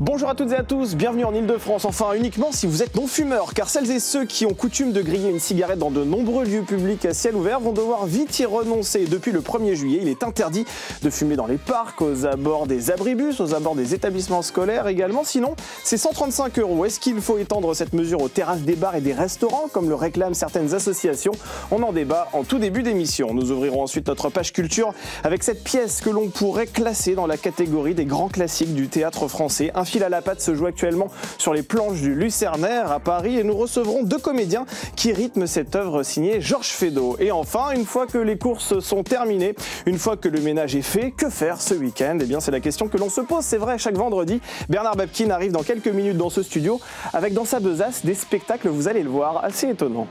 Bonjour à toutes et à tous, bienvenue en Ile-de-France, enfin uniquement si vous êtes non-fumeur, car celles et ceux qui ont coutume de griller une cigarette dans de nombreux lieux publics à ciel ouvert vont devoir vite y renoncer. Depuis le 1er juillet, il est interdit de fumer dans les parcs, aux abords des abribus, aux abords des établissements scolaires également, sinon c'est 135 €. Est-ce qu'il faut étendre cette mesure aux terrasses des bars et des restaurants, comme le réclament certaines associations? On en débat en tout début d'émission. Nous ouvrirons ensuite notre page culture avec cette pièce que l'on pourrait classer dans la catégorie des grands classiques du théâtre français. Un fil à la patte se joue actuellement sur les planches du Lucernaire à Paris et nous recevrons deux comédiens qui rythment cette œuvre signée Georges Feydeau. Et enfin, une fois que les courses sont terminées, une fois que le ménage est fait, que faire ce week-end? Eh bien, c'est la question que l'on se pose. C'est vrai, chaque vendredi, Bernard Babkin arrive dans quelques minutes dans ce studio avec dans sa besace des spectacles, vous allez le voir, assez étonnants.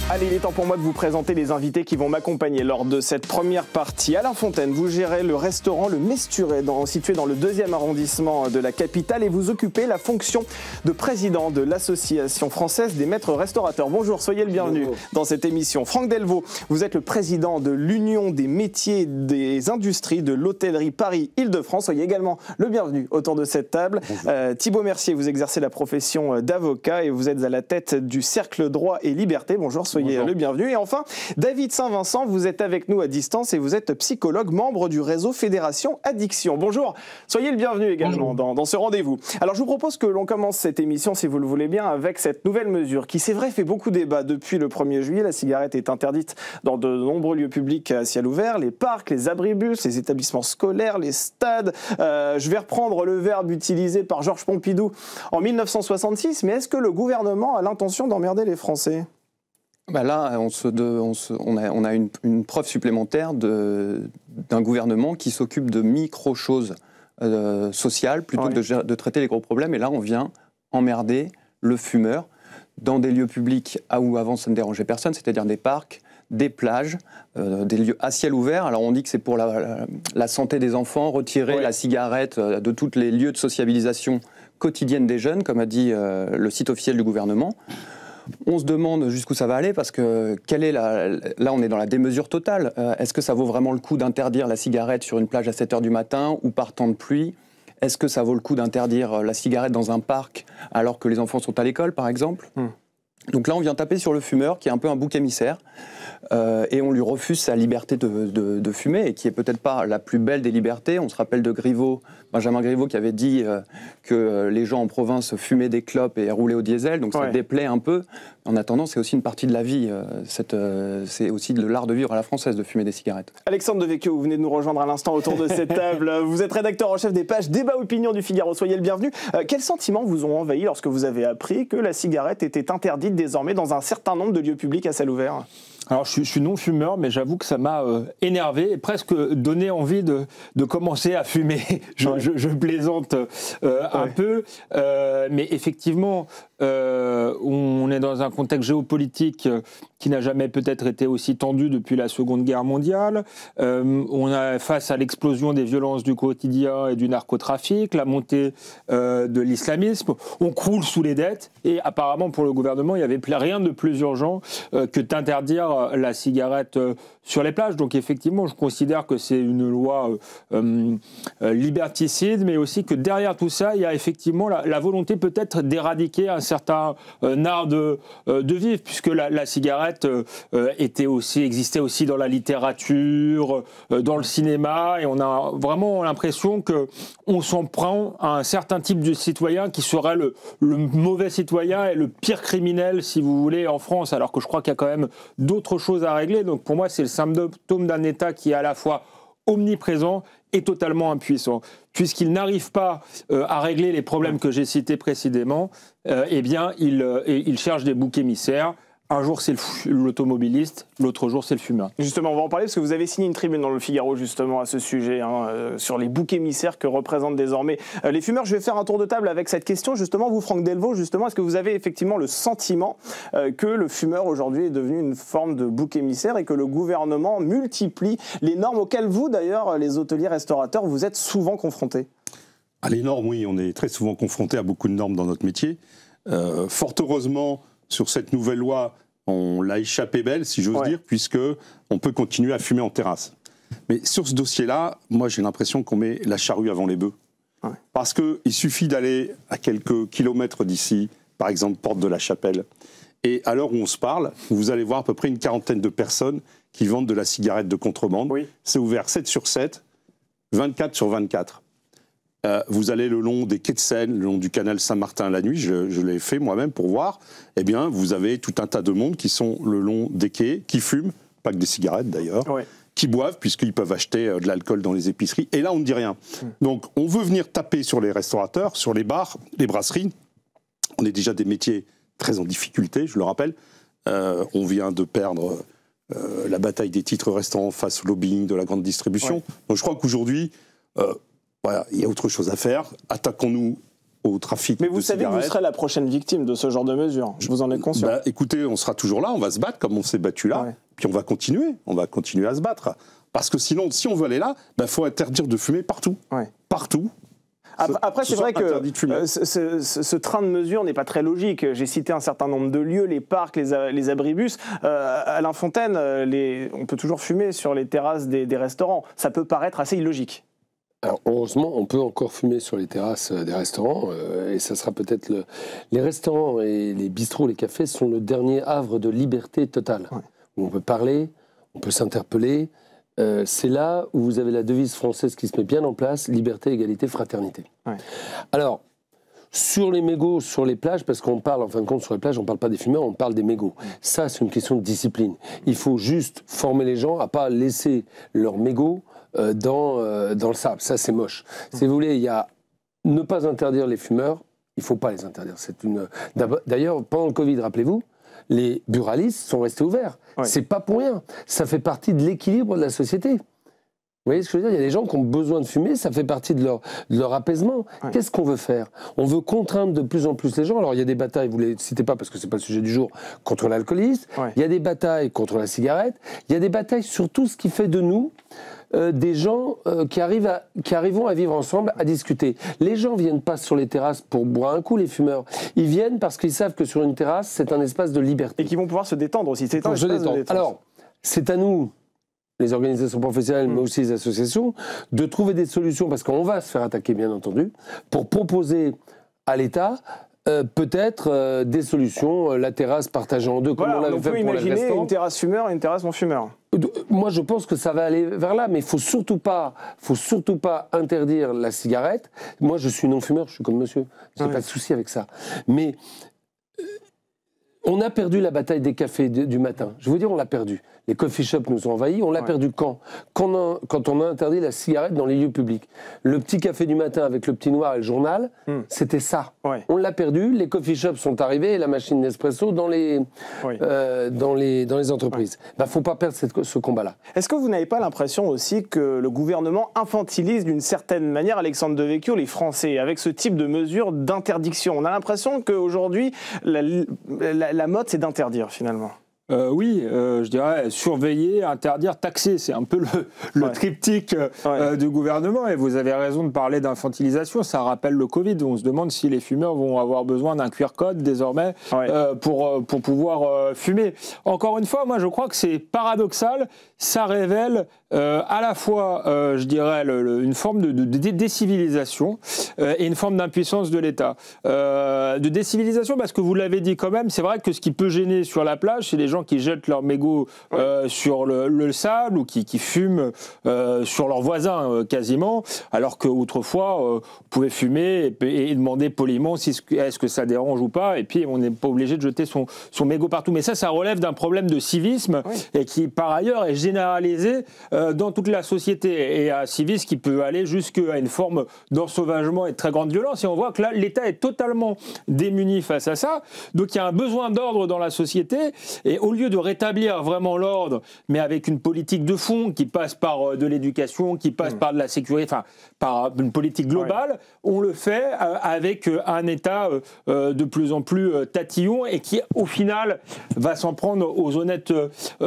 Allez, il est temps pour moi de vous présenter les invités qui vont m'accompagner lors de cette première partie. Alain Fontaine, vous gérez le restaurant Le Mesturet, situé dans le 2e arrondissement de la capitale et vous occupez la fonction de président de l'Association française des maîtres restaurateurs. Bonjour, soyez le bienvenu dans cette émission. Franck Delvaux, vous êtes le président de l'Union des métiers des industries de l'hôtellerie Paris-Île-de-France. Soyez également le bienvenu autour de cette table. Thibaut Mercier, vous exercez la profession d'avocat et vous êtes à la tête du Cercle Droit et Liberté. Bonjour, soyez le bienvenu. Et enfin, David Saint-Vincent, vous êtes avec nous à distance et vous êtes psychologue, membre du réseau Fédération Addiction. Bonjour, soyez le bienvenu également dans ce rendez-vous. Alors je vous propose que l'on commence cette émission, si vous le voulez bien, avec cette nouvelle mesure qui, c'est vrai, fait beaucoup débat. Depuis le 1er juillet, la cigarette est interdite dans de nombreux lieux publics à ciel ouvert, les parcs, les abribus, les établissements scolaires, les stades. Je vais reprendre le verbe utilisé par Georges Pompidou en 1966, mais est-ce que le gouvernement a l'intention d'emmerder les Français ? Bah là, on a une preuve supplémentaire d'un gouvernement qui s'occupe de micro-choses sociales plutôt que de traiter les gros problèmes. Et là, on vient emmerder le fumeur dans des lieux publics où avant ça ne dérangeait personne, c'est-à-dire des parcs, des plages, des lieux à ciel ouvert. Alors on dit que c'est pour la santé des enfants, retirer la cigarette de tous les lieux de sociabilisation quotidienne des jeunes, comme a dit le site officiel du gouvernement. On se demande jusqu'où ça va aller parce que là on est dans la démesure totale. Est-ce que ça vaut vraiment le coup d'interdire la cigarette sur une plage à 7 h du matin ou par temps de pluie? Est-ce que ça vaut le coup d'interdire la cigarette dans un parc alors que les enfants sont à l'école par exemple? Donc là on vient taper sur le fumeur qui est un peu un bouc émissaire et on lui refuse sa liberté de fumer et qui est peut-être pas la plus belle des libertés. On se rappelle de Benjamin Griveaux qui avait dit que les gens en province fumaient des clopes et roulaient au diesel, donc ça déplaît un peu. En attendant, c'est aussi une partie de la vie, c'est aussi de l'art de vivre à la française de fumer des cigarettes. Alexandre Devecchio, vous venez de nous rejoindre à l'instant autour de cette table. Vous êtes rédacteur en chef des pages Débat Opinion du Figaro, soyez le bienvenu. Quels sentiments vous ont envahi lorsque vous avez appris que la cigarette était interdite désormais dans un certain nombre de lieux publics à ciel ouvert ? Alors je suis non-fumeur, mais j'avoue que ça m'a énervé et presque donné envie de commencer à fumer. Je plaisante un peu, mais effectivement, on est dans un contexte géopolitique qui n'a jamais peut-être été aussi tendu depuis la Seconde Guerre mondiale. On est face à l'explosion des violences du quotidien et du narcotrafic, la montée de l'islamisme. On croule sous les dettes et apparemment pour le gouvernement, il n'y avait rien de plus urgent que d'interdire la cigarette sur les plages. Donc effectivement, je considère que c'est une loi liberticide, mais aussi que derrière tout ça, il y a effectivement la volonté peut-être d'éradiquer un certain art de vivre, puisque la cigarette existait aussi dans la littérature, dans le cinéma, et on a vraiment l'impression qu'on s'en prend à un certain type de citoyen qui serait le mauvais citoyen et le pire criminel, si vous voulez, en France, alors que je crois qu'il y a quand même d'autres choses à régler. Donc pour moi, c'est le symptôme d'un État qui est à la fois omniprésent et totalement impuissant. Puisqu'il n'arrive pas à régler les problèmes que j'ai cités précédemment, eh bien, il cherche des boucs émissaires. Un jour, c'est l'automobiliste, l'autre jour, c'est le fumeur. Justement, on va en parler parce que vous avez signé une tribune dans le Figaro, justement, à ce sujet, sur les boucs émissaires que représentent désormais les fumeurs. Je vais faire un tour de table avec cette question. Justement, vous, Franck Delvaux, justement, est-ce que vous avez effectivement le sentiment que le fumeur, aujourd'hui, est devenu une forme de bouc émissaire et que le gouvernement multiplie les normes auxquelles vous, d'ailleurs, les hôteliers restaurateurs, vous êtes souvent confrontés? À les normes, oui, on est très souvent confrontés à beaucoup de normes dans notre métier. Fort heureusement, sur cette nouvelle loi, on l'a échappé belle, si j'ose dire, puisque on peut continuer à fumer en terrasse. Mais sur ce dossier-là, moi j'ai l'impression qu'on met la charrue avant les bœufs. Ouais. Parce qu'il suffit d'aller à quelques kilomètres d'ici, par exemple Porte de la Chapelle, et à l'heure où on se parle, vous allez voir à peu près une quarantaine de personnes qui vendent de la cigarette de contrebande. Oui. C'est ouvert 7 sur 7, 24 sur 24. Vous allez le long des quais de Seine, le long du canal Saint-Martin la nuit, je l'ai fait moi-même pour voir, eh bien vous avez tout un tas de monde qui sont le long des quais, qui fument, pas que des cigarettes d'ailleurs, ouais. Qui boivent puisqu'ils peuvent acheter de l'alcool dans les épiceries, et là on ne dit rien. Donc on veut venir taper sur les restaurateurs, sur les bars, les brasseries. On est déjà des métiers très en difficulté, je le rappelle. On vient de perdre la bataille des titres restaurants face au lobbying de la grande distribution. Ouais. Donc je crois qu'aujourd'hui, voilà, il y a autre chose à faire. Attaquons-nous au trafic de cigarettes. Mais vous savez que vous serez la prochaine victime de ce genre de mesures. Vous en êtes conscient? Écoutez, on sera toujours là, on va se battre comme on s'est battu là. Ouais. Puis on va continuer à se battre. Parce que sinon, si on veut aller là, faut interdire de fumer partout. Ouais. Partout. Après, c'est vrai que ce train de mesures n'est pas très logique. J'ai cité un certain nombre de lieux, les parcs, les abribus. Alain Fontaine, on peut toujours fumer sur les terrasses des restaurants. Ça peut paraître assez illogique. Alors, heureusement, on peut encore fumer sur les terrasses des restaurants, et ça sera peut-être les restaurants et les bistrots, les cafés sont le dernier havre de liberté totale. Ouais. Où on peut parler, on peut s'interpeller. C'est là où vous avez la devise française qui se met bien en place, liberté, égalité, fraternité. Ouais. Alors, sur les mégots, sur les plages, parce qu'on parle, en fin de compte, sur les plages, on ne parle pas des fumeurs, on parle des mégots. Ça, c'est une question de discipline. Il faut juste former les gens à ne pas laisser leurs mégots dans le sable. Ça, c'est moche. Si vous voulez, il y a ne pas interdire les fumeurs, il ne faut pas les interdire. D'ailleurs, pendant le Covid, rappelez-vous, les buralistes sont restés ouverts. Ouais. C'est pas pour rien. Ça fait partie de l'équilibre de la société. Vous voyez ce que je veux dire? Il y a des gens qui ont besoin de fumer, ça fait partie de leur apaisement. Ouais. Qu'est-ce qu'on veut faire? On veut contraindre de plus en plus les gens. Alors il y a des batailles, vous ne les citez pas parce que ce n'est pas le sujet du jour, contre l'alcoolisme. Ouais. Il y a des batailles contre la cigarette. Il y a des batailles sur tout ce qui fait de nous des gens qui arrivons à vivre ensemble, à discuter. Les gens ne viennent pas sur les terrasses pour boire un coup, les fumeurs. Ils viennent parce qu'ils savent que sur une terrasse, c'est un espace de liberté. Et qu'ils vont pouvoir se détendre aussi. C'est un espace de détente. Alors, c'est à nous, les organisations professionnelles, mais aussi les associations, de trouver des solutions, parce qu'on va se faire attaquer, bien entendu, pour proposer à l'État peut-être des solutions, la terrasse partagée en deux, comme on l'avait fait pour les restaurants. On peut imaginer une terrasse fumeur et une terrasse non fumeur. Moi, je pense que ça va aller vers là, mais il faut surtout pas interdire la cigarette. Moi, je suis non-fumeur, je suis comme monsieur. J'ai pas de souci avec ça. Mais on a perdu la bataille des cafés du matin. Je veux dire, on l'a perdu. Les coffee shops nous ont envahis. On l'a perdu quand on a interdit la cigarette dans les lieux publics. Le petit café du matin avec le petit noir et le journal, c'était ça. Ouais. On l'a perdu. Les coffee shops sont arrivés et la machine Nespresso dans les entreprises. Il faut pas perdre ce combat-là. Est-ce que vous n'avez pas l'impression aussi que le gouvernement infantilise d'une certaine manière, Alexandre Devecchio, les Français avec ce type de mesures d'interdiction? On a l'impression qu'aujourd'hui, la mode, c'est d'interdire finalement. Oui, je dirais surveiller, interdire, taxer. C'est un peu le triptyque du gouvernement. Et vous avez raison de parler d'infantilisation. Ça rappelle le Covid. On se demande si les fumeurs vont avoir besoin d'un QR code désormais pour pouvoir fumer. Encore une fois, moi je crois que c'est paradoxal. Ça révèle à la fois, je dirais, une forme de décivilisation et une forme d'impuissance de l'État. De décivilisation parce que vous l'avez dit quand même, c'est vrai que ce qui peut gêner sur la plage, c'est les gens qui jettent leurs mégots sur le sable ou qui fument sur leurs voisins quasiment, alors qu'autrefois, vous pouvez fumer et demander poliment est-ce que ça dérange ou pas, et puis on n'est pas obligé de jeter son mégot partout. Mais ça relève d'un problème de civisme et qui, par ailleurs, est généralisé dans toute la société, et un civisme qui peut aller jusqu'à une forme d'ensauvagement et de très grande violence. Et on voit que là, l'État est totalement démuni face à ça. Donc il y a un besoin d'ordre dans la société, et au lieu de rétablir vraiment l'ordre, mais avec une politique de fond qui passe par de l'éducation, qui passe par de la sécurité, enfin par une politique globale, on le fait avec un État de plus en plus tatillon, et qui au final va s'en prendre aux honnêtes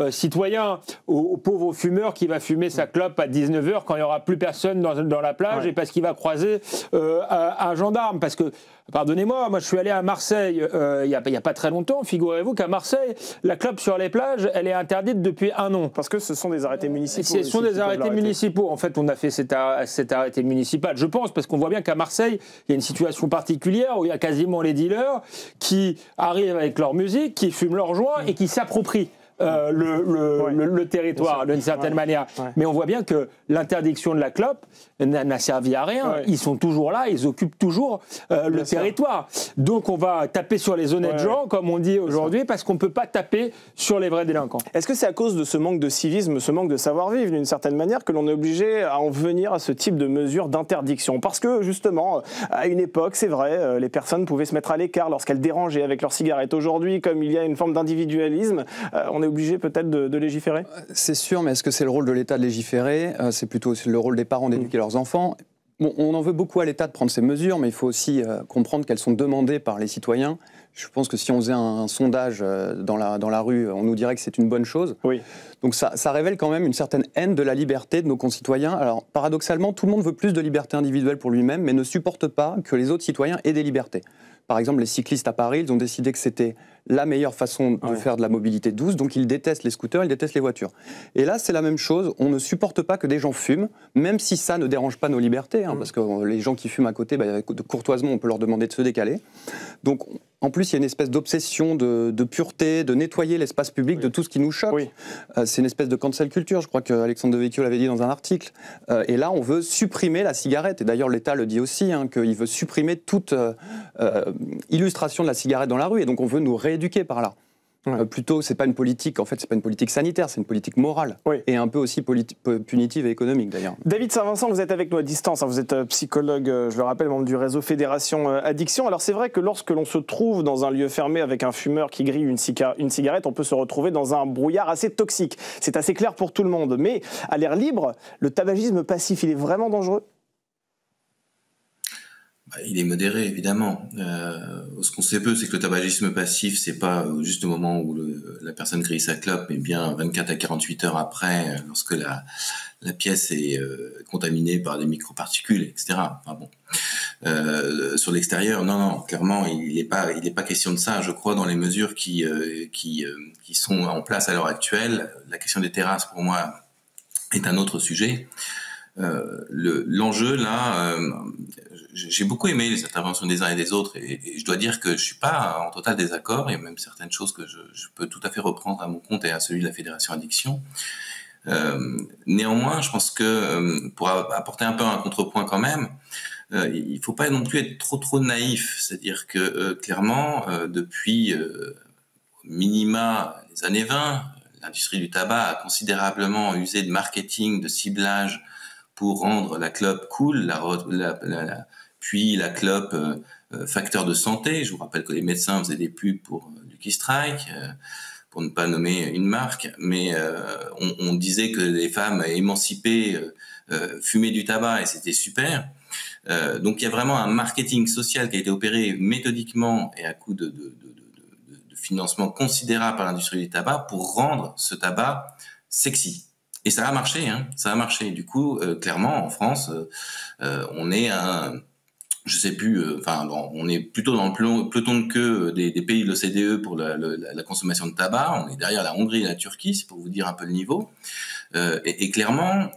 citoyens, aux pauvres fumeurs, qui va va fumer sa clope à 19h quand il n'y aura plus personne dans la plage et parce qu'il va croiser un gendarme. Parce que, pardonnez-moi, moi je suis allé à Marseille il n'y a pas très longtemps. Figurez-vous qu'à Marseille, la clope sur les plages, elle est interdite depuis 1 an. Parce que ce sont des arrêtés municipaux. Ce sont des arrêtés municipaux. En fait, on a fait cet arrêté municipal, je pense, parce qu'on voit bien qu'à Marseille, il y a une situation particulière où il y a quasiment les dealers qui arrivent avec leur musique, qui fument leurs joints et qui s'approprient le territoire d'une certaine manière. Mais on voit bien que l'interdiction de la clope n'a servi à rien. Ils sont toujours là, ils occupent toujours le territoire. Donc on va taper sur les honnêtes gens, comme on dit aujourd'hui, parce qu'on ne peut pas taper sur les vrais délinquants. Est-ce que c'est à cause de ce manque de civisme, ce manque de savoir-vivre d'une certaine manière que l'on est obligé à en venir à ce type de mesures d'interdiction? Parce que justement, à une époque, c'est vrai, les personnes pouvaient se mettre à l'écart lorsqu'elles dérangeaient avec leurs cigarettes. Aujourd'hui, comme il y a une forme d'individualisme, on est obligé peut-être de légiférer? C'est sûr, mais est-ce que c'est le rôle de l'État de légiférer? C'est plutôt aussi le rôle des parents d'éduquer leurs enfants. Bon, on en veut beaucoup à l'État de prendre ces mesures, mais il faut aussi comprendre qu'elles sont demandées par les citoyens. Je pense que si on faisait un sondage dans la rue, on nous dirait que c'est une bonne chose. Oui. Donc ça révèle quand même une certaine haine de la liberté de nos concitoyens. Alors paradoxalement, tout le monde veut plus de liberté individuelle pour lui-même, mais ne supporte pas que les autres citoyens aient des libertés. Par exemple, les cyclistes à Paris, ils ont décidé que c'était la meilleure façon de faire de la mobilité douce, donc ils détestent les scooters, ils détestent les voitures. Et là, c'est la même chose, on ne supporte pas que des gens fument, même si ça ne dérange pas nos libertés, parce que les gens qui fument à côté, courtoisement, on peut leur demander de se décaler. Donc, en plus, il y a une espèce d'obsession de pureté, de nettoyer l'espace public de tout ce qui nous choque. C'est une espèce de cancel culture, je crois qu'Alexandre Devecchio l'avait dit dans un article. Et là, on veut supprimer la cigarette. Et d'ailleurs, l'État le dit aussi, qu'il veut supprimer toute illustration de la cigarette dans la rue. Et donc, on veut nous rééduquer par là. Plutôt, c'est pas une politique, en fait, c'est pas une politique sanitaire, c'est une politique morale. Et un peu aussi punitive et économique, d'ailleurs. David Saint-Vincent, vous êtes avec nous à distance, vous êtes psychologue, je le rappelle, membre du réseau Fédération Addiction. Alors c'est vrai que lorsque l'on se trouve dans un lieu fermé avec un fumeur qui grille une cigarette, on peut se retrouver dans un brouillard assez toxique. C'est assez clair pour tout le monde. Mais à l'air libre, le tabagisme passif, il est vraiment dangereux? Il est modéré, évidemment. Ce qu'on sait peu, c'est que le tabagisme passif, c'est pas juste au moment où la personne grille sa clope, mais bien 24 à 48 heures après, lorsque la pièce est contaminée par des microparticules, etc. Enfin bon. Sur l'extérieur, non, clairement, il n'est pas question de ça. Je crois dans les mesures qui sont en place à l'heure actuelle. La question des terrasses, pour moi, est un autre sujet. L'enjeu là, j'ai beaucoup aimé les interventions des uns et des autres et je dois dire que je suis pas en total désaccord. Il y a même certaines choses que je peux tout à fait reprendre à mon compte et à celui de la Fédération Addiction. Néanmoins, je pense que pour apporter un peu un contrepoint quand même, il faut pas non plus être trop naïf. C'est-à-dire que clairement, depuis minima les années 20, l'industrie du tabac a considérablement usé de marketing, de ciblage pour rendre la clope cool, puis la clope facteur de santé. Je vous rappelle que les médecins faisaient des pubs pour Lucky Strike, pour ne pas nommer une marque, mais on disait que les femmes émancipées fumaient du tabac et c'était super. Donc il y a vraiment un marketing social qui a été opéré méthodiquement et à coup de financement considérable par l'industrie du tabac pour rendre ce tabac sexy. Et ça a marché, ça a marché. Du coup, clairement, en France, on est je sais plus, on est plutôt dans le peloton de queue des pays de l'OCDE pour la consommation de tabac. On est derrière la Hongrie et la Turquie, c'est pour vous dire un peu le niveau. Et clairement,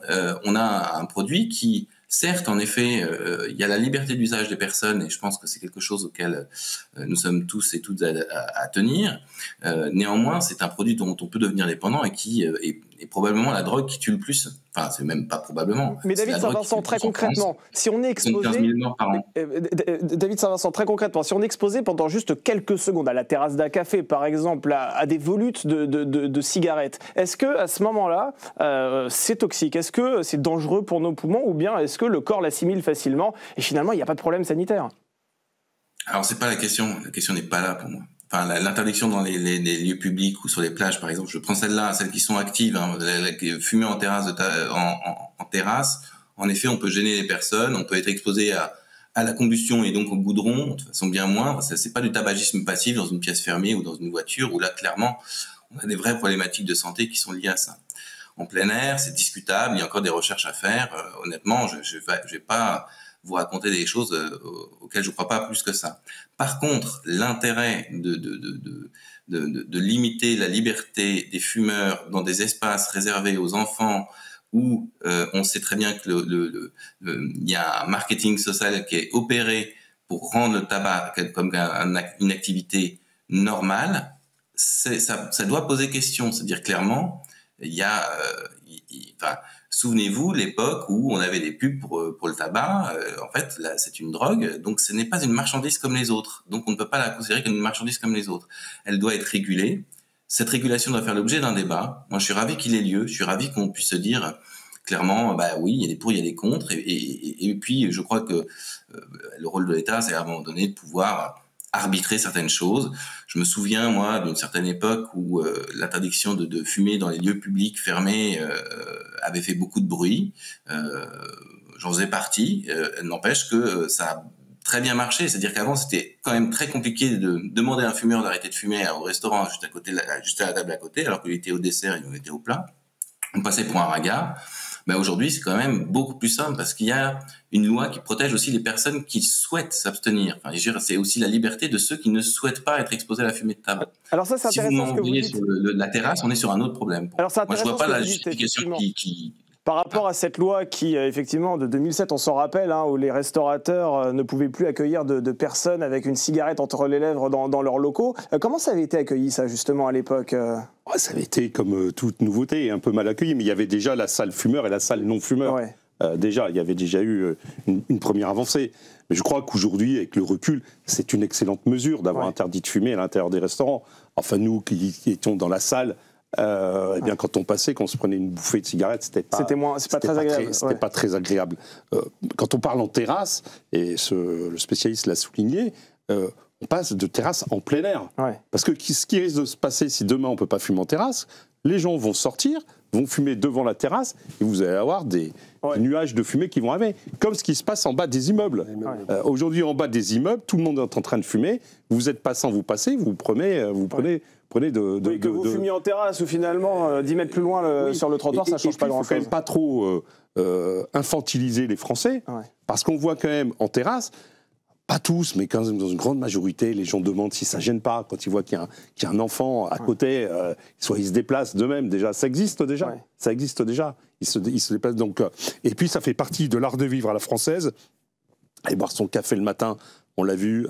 on a un produit qui, certes, en effet, il y a la liberté d'usage des personnes, et je pense que c'est quelque chose auquel nous sommes tous et toutes à tenir. Néanmoins, c'est un produit dont on peut devenir dépendant et qui est probablement la drogue qui tue le plus. Enfin, c'est même pas probablement. Mais David Saint-Vincent, très concrètement, si on est exposé, 15 000 morts par an. David Saint-Vincent, très concrètement, si on est exposé pendant juste quelques secondes à la terrasse d'un café, par exemple, à des volutes de cigarettes, est-ce que à ce moment-là, c'est toxique? Est-ce que c'est dangereux pour nos poumons, ou bien est-ce que le corps l'assimile facilement et finalement il n'y a pas de problème sanitaire? Alors c'est pas la question. La question n'est pas là pour moi. Enfin, l'interdiction dans les lieux publics ou sur les plages, par exemple, je prends celles-là, celles qui sont actives, fumer en terrasse, en terrasse. En effet, on peut gêner les personnes, on peut être exposé à la combustion et donc au goudron de façon bien moindre. C'est pas du tabagisme passif dans une pièce fermée ou dans une voiture où là, clairement, on a des vraies problématiques de santé qui sont liées à ça. en plein air, c'est discutable, il y a encore des recherches à faire. Honnêtement, je vais pas vous raconter des choses auxquelles je ne crois pas plus que ça. Par contre, l'intérêt de limiter la liberté des fumeurs dans des espaces réservés aux enfants où on sait très bien que il y a un marketing social qui est opéré pour rendre le tabac comme une activité normale, ça doit poser question. C'est-à-dire clairement, il y a, souvenez-vous l'époque où on avait des pubs pour le tabac. En fait, là, c'est une drogue, donc ce n'est pas une marchandise comme les autres. Donc on ne peut pas la considérer comme une marchandise comme les autres. Elle doit être régulée. Cette régulation doit faire l'objet d'un débat. Moi, je suis ravi qu'il ait lieu. Je suis ravi qu'on puisse se dire clairement, bah oui, il y a des pour, il y a des contre. Et puis, je crois que le rôle de l'État, c'est à un moment donné de pouvoir arbitrer certaines choses. Je me souviens, moi, d'une certaine époque où l'interdiction de fumer dans les lieux publics fermés avait fait beaucoup de bruit. J'en faisais partie. N'empêche que ça a très bien marché. C'est-à-dire qu'avant, c'était quand même très compliqué de demander à un fumeur d'arrêter de fumer au restaurant juste à la table à côté, alors qu'il était au dessert et nous, on était au plat. On passait pour un ringard. Ben aujourd'hui, c'est quand même beaucoup plus simple parce qu'il y a une loi qui protège aussi les personnes qui souhaitent s'abstenir. Enfin, c'est aussi la liberté de ceux qui ne souhaitent pas être exposés à la fumée de tabac. Alors ça, c'est intéressant. Si vous m'envoyez sur la terrasse, on est sur un autre problème. Alors c'est intéressant. Moi, je vois pas la justification qui par rapport à cette loi qui, effectivement, de 2007, on s'en rappelle, où les restaurateurs ne pouvaient plus accueillir de personnes avec une cigarette entre les lèvres dans leurs locaux. Comment ça avait été accueilli, ça, justement, à l'époque Ça avait été, comme toute nouveauté, un peu mal accueilli, mais il y avait déjà la salle fumeur et la salle non-fumeur. Ouais. Déjà, il y avait déjà eu une première avancée. Mais je crois qu'aujourd'hui, avec le recul, c'est une excellente mesure d'avoir interdit de fumer à l'intérieur des restaurants. Enfin, nous qui étions dans la salle, eh bien, quand on passait, quand on se prenait une bouffée de cigarette, c'était pas très agréable. C'était pas très agréable. Quand on parle en terrasse, et le spécialiste l'a souligné, on passe de terrasse en plein air. Ouais. Parce que ce qui risque de se passer si demain on peut pas fumer en terrasse, les gens vont sortir, vont fumer devant la terrasse, et vous allez avoir des nuages de fumée qui vont arriver. Comme ce qui se passe en bas des immeubles. Aujourd'hui, en bas des immeubles, tout le monde est en train de fumer. Vous êtes passant, vous passez, vous prenez que vous fumiez en terrasse ou finalement 10 mètres plus loin sur le trottoir, ça ne change pas grand-chose. Il ne faut quand même pas trop infantiliser les Français, parce qu'on voit quand même en terrasse, pas tous, mais quand même dans une grande majorité, les gens demandent si ça ne gêne pas quand ils voient qu'il y a un enfant à côté, soit ils se déplacent d'eux-mêmes déjà. Ça existe déjà. Ouais. Ça existe déjà. Ils se déplacent donc. Et puis ça fait partie de l'art de vivre à la française. Aller boire son café le matin, on l'a vu.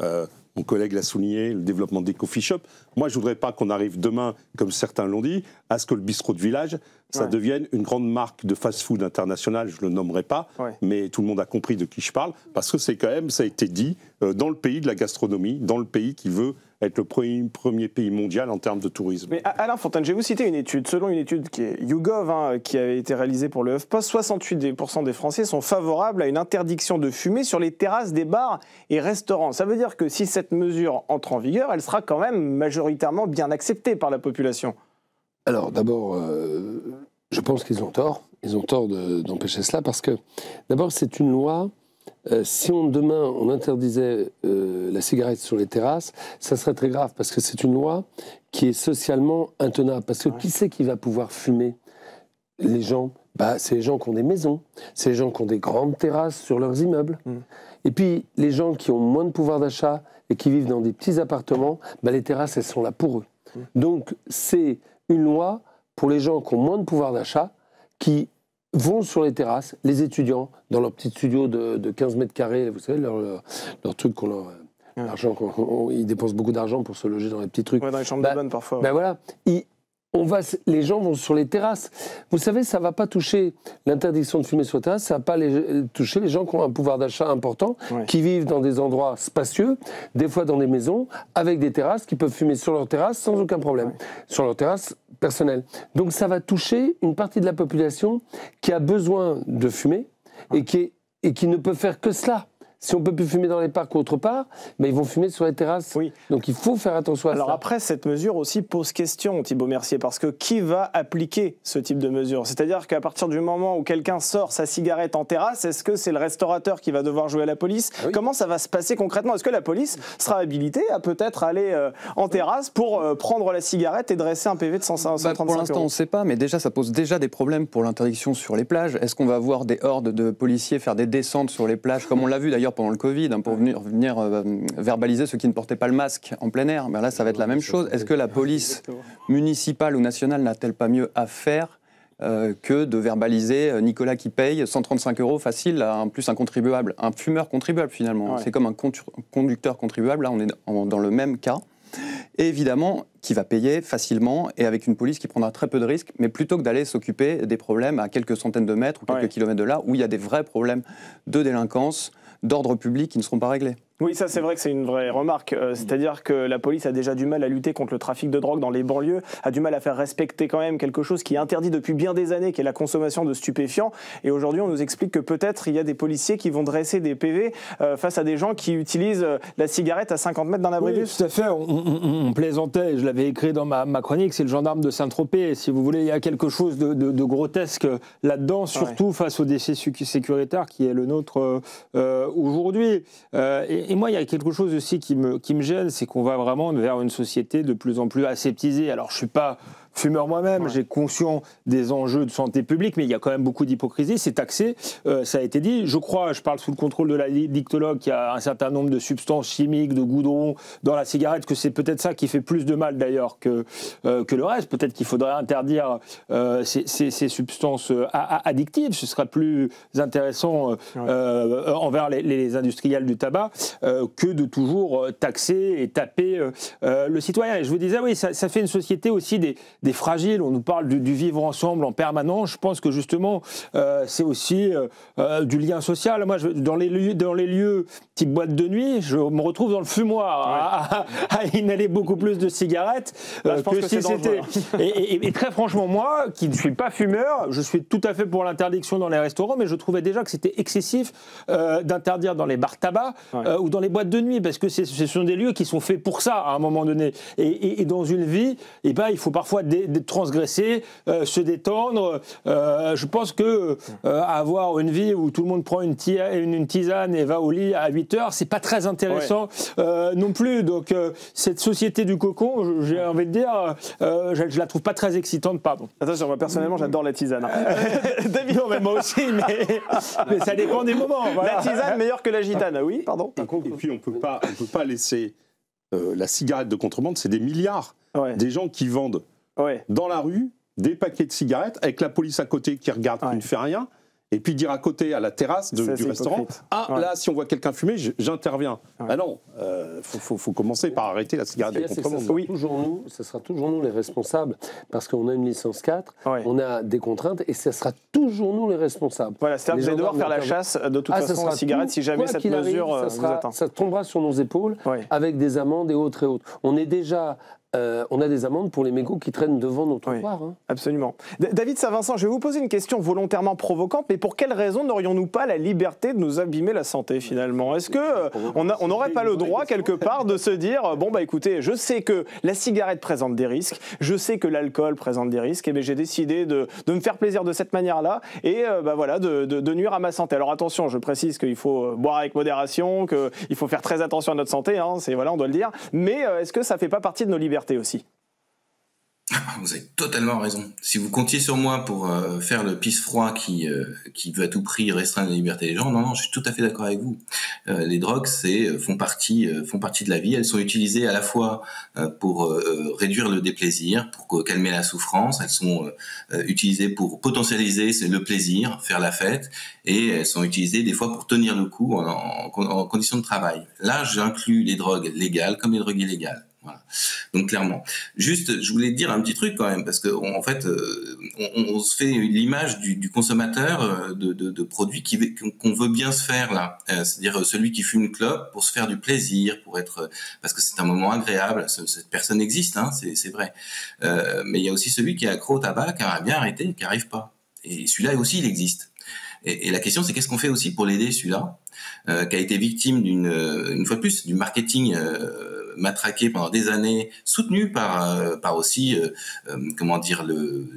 Mon collègue l'a souligné, le développement des coffee shops. Moi, je ne voudrais pas qu'on arrive demain, comme certains l'ont dit, à ce que le bistrot de village, ça devienne une grande marque de fast-food international. Je ne le nommerai pas, mais tout le monde a compris de qui je parle, parce que c'est quand même, ça a été dit, dans le pays de la gastronomie, dans le pays qui veut être le premier pays mondial en termes de tourisme. Mais Alain Fontaine, je vais vous citer une étude. Selon une étude qui est YouGov, qui a été réalisée pour le HuffPost, 68% des Français sont favorables à une interdiction de fumer sur les terrasses des bars et restaurants. Ça veut dire que si cette mesure entre en vigueur, elle sera quand même majoritairement bien acceptée par la population. Alors d'abord, je pense qu'ils ont tort. Ils ont tort d'empêcher cela parce que d'abord c'est une loi. Si demain on interdisait la cigarette sur les terrasses, ça serait très grave parce que c'est une loi qui est socialement intenable. Parce que qui c'est qui va pouvoir fumer? Les gens, c'est les gens qui ont des maisons, c'est les gens qui ont des grandes terrasses sur leurs immeubles. Et puis les gens qui ont moins de pouvoir d'achat et qui vivent dans des petits appartements, les terrasses elles sont là pour eux. Donc c'est une loi pour les gens qui ont moins de pouvoir d'achat, qui vont sur les terrasses, les étudiants, dans leur petit studio de 15 mètres carrés, vous savez, leur truc qu'on leur... L'argent, ils dépensent beaucoup d'argent pour se loger dans les petits trucs. Ouais, dans les chambres de bonne parfois. Voilà. Les gens vont sur les terrasses. Vous savez, ça ne va pas toucher l'interdiction de fumer sur les terrasses, ça ne va pas toucher les gens qui ont un pouvoir d'achat important, qui vivent dans des endroits spacieux, des fois dans des maisons, avec des terrasses, qui peuvent fumer sur leur terrasse sans aucun problème, sur leur terrasse personnelle. Donc ça va toucher une partie de la population qui a besoin de fumer et qui ne peut faire que cela. si on peut plus fumer dans les parcs ou autre part, mais ils vont fumer sur les terrasses. Oui. Donc il faut faire attention à ça. Alors après, cette mesure aussi pose question, Thibaut Mercier, parce que qui va appliquer ce type de mesure? C'est-à-dire qu'à partir du moment où quelqu'un sort sa cigarette en terrasse, est-ce que c'est le restaurateur qui va devoir jouer à la police? Comment ça va se passer concrètement? Est-ce que la police sera habilitée à peut-être aller en terrasse pour prendre la cigarette et dresser un PV de 135 Pour l'instant, on ne sait pas, mais déjà, ça pose déjà des problèmes pour l'interdiction sur les plages. Est-ce qu'on va voir des hordes de policiers faire des descentes sur les plages, comme on l'a vu d'ailleurs pendant le Covid, pour venir verbaliser ceux qui ne portaient pas le masque en plein air? Ben là, ça va être la même chose. Est-ce que la police municipale ou nationale n'a-t-elle pas mieux à faire que de verbaliser Nicolas qui paye 135 € facile à plus un contribuable, un fumeur contribuable finalement? C'est comme un conducteur contribuable, là on est dans le même cas. Et évidemment, qui va payer facilement et avec une police qui prendra très peu de risques, mais plutôt que d'aller s'occuper des problèmes à quelques centaines de mètres ou quelques kilomètres de là, où il y a des vrais problèmes de délinquance, d'ordre public qui ne seront pas réglés. Oui, ça c'est vrai que c'est une vraie remarque. C'est-à-dire que la police a déjà du mal à lutter contre le trafic de drogue dans les banlieues, a du mal à faire respecter quand même quelque chose qui est interdit depuis bien des années, qui est la consommation de stupéfiants. Et aujourd'hui, on nous explique que peut-être il y a des policiers qui vont dresser des PV face à des gens qui utilisent la cigarette à 50 mètres d'un abribus. Oui, tout à fait. On plaisantait, je l'avais écrit dans ma chronique, c'est le gendarme de Saint-Tropez. Si vous voulez, il y a quelque chose de grotesque là-dedans, surtout face au défi sécuritaire qui est le nôtre aujourd'hui. Et moi, il y a quelque chose aussi qui me gêne, c'est qu'on va vraiment vers une société de plus en plus aseptisée. Alors, je ne suis pas fumeur moi-même, j'ai conscience des enjeux de santé publique, mais il y a quand même beaucoup d'hypocrisie, c'est taxé, ça a été dit. Je crois, je parle sous le contrôle de la dictologue, qu'il y a un certain nombre de substances chimiques, de goudron dans la cigarette, que c'est peut-être ça qui fait plus de mal d'ailleurs que le reste. Peut-être qu'il faudrait interdire ces substances addictives, ce serait plus intéressant envers les industriels du tabac que de toujours taxer et taper le citoyen. Et je vous disais, oui, ça fait une société aussi des fragiles, on nous parle du vivre ensemble en permanence. Je pense que justement, c'est aussi du lien social. Moi, dans les lieux type boîte de nuit, je me retrouve dans le fumoir à inhaler beaucoup plus de cigarettes que si c'était. Et très franchement, moi, qui ne suis pas fumeur, je suis tout à fait pour l'interdiction dans les restaurants, mais je trouvais déjà que c'était excessif d'interdire dans les bars tabac ou dans les boîtes de nuit, parce que ce sont des lieux qui sont faits pour ça à un moment donné. Et dans une vie, il faut parfois de transgresser, se détendre. Je pense que avoir une vie où tout le monde prend une tisane et va au lit à 8 heures, c'est pas très intéressant non plus. Donc cette société du cocon, j'ai envie de dire, je la trouve pas très excitante, pardon. Attention, moi personnellement, j'adore la tisane. David, non, mais moi aussi, mais ça dépend des moments. Voilà. La tisane meilleure que la gitane, oui, pardon. Et puis on peut pas laisser la cigarette de contrebande, c'est des milliards. Des gens qui vendent dans la rue des paquets de cigarettes avec la police à côté qui regarde, qui ne fait rien, et puis dire à côté, à la terrasse du restaurant, là, si on voit quelqu'un fumer, j'interviens. Ah non, faut commencer par arrêter la cigarette de contrebande. Ce sera toujours nous les responsables, parce qu'on a une licence 4, on a des contraintes, et ce sera toujours nous les responsables. Voilà, c'est-à-dire que vous allez devoir faire la chasse, de toute façon, la cigarette, si jamais cette mesure vous atteint. Ça tombera sur nos épaules, avec des amendes et autres et autres. On est déjà... on a des amendes pour les mégots qui traînent devant nos trottoirs. Absolument. David Saint-Vincent, je vais vous poser une question volontairement provocante, mais pour quelle raison n'aurions-nous pas la liberté de nous abîmer la santé finalement? Est-ce qu'on n'aurait pas le droit quelque part de se dire, bon bah écoutez, je sais que la cigarette présente des risques, je sais que l'alcool présente des risques, et bien j'ai décidé de me faire plaisir de cette manière-là et voilà, de nuire à ma santé. Alors attention, je précise qu'il faut boire avec modération, qu'il faut faire très attention à notre santé, voilà, on doit le dire, mais est-ce que ça ne fait pas partie de nos libertés aussi? Vous avez totalement raison. Si vous comptiez sur moi pour faire le pisse-froid qui veut à tout prix restreindre la liberté des gens, non, je suis tout à fait d'accord avec vous. Les drogues, font partie de la vie. Elles sont utilisées à la fois pour réduire le déplaisir, pour calmer la souffrance. Elles sont utilisées pour potentialiser le plaisir, faire la fête, et elles sont utilisées des fois pour tenir le coup en conditions de travail. Là, j'inclus les drogues légales comme les drogues illégales. Voilà. Donc clairement. Juste, je voulais dire un petit truc quand même, parce que en fait, on se fait l'image du consommateur de produits qu'on veut bien se faire là. C'est-à-dire celui qui fume une clope pour se faire du plaisir, parce que c'est un moment agréable. Cette personne existe, c'est vrai. Mais il y a aussi celui qui est accro au tabac, qui a bien arrêté, qui n'arrive pas. Et celui-là aussi, il existe. Et la question, c'est qu'est-ce qu'on fait aussi pour l'aider, celui-là, qui a été victime une fois de plus, du marketing matraqué pendant des années, soutenu par aussi, comment dire,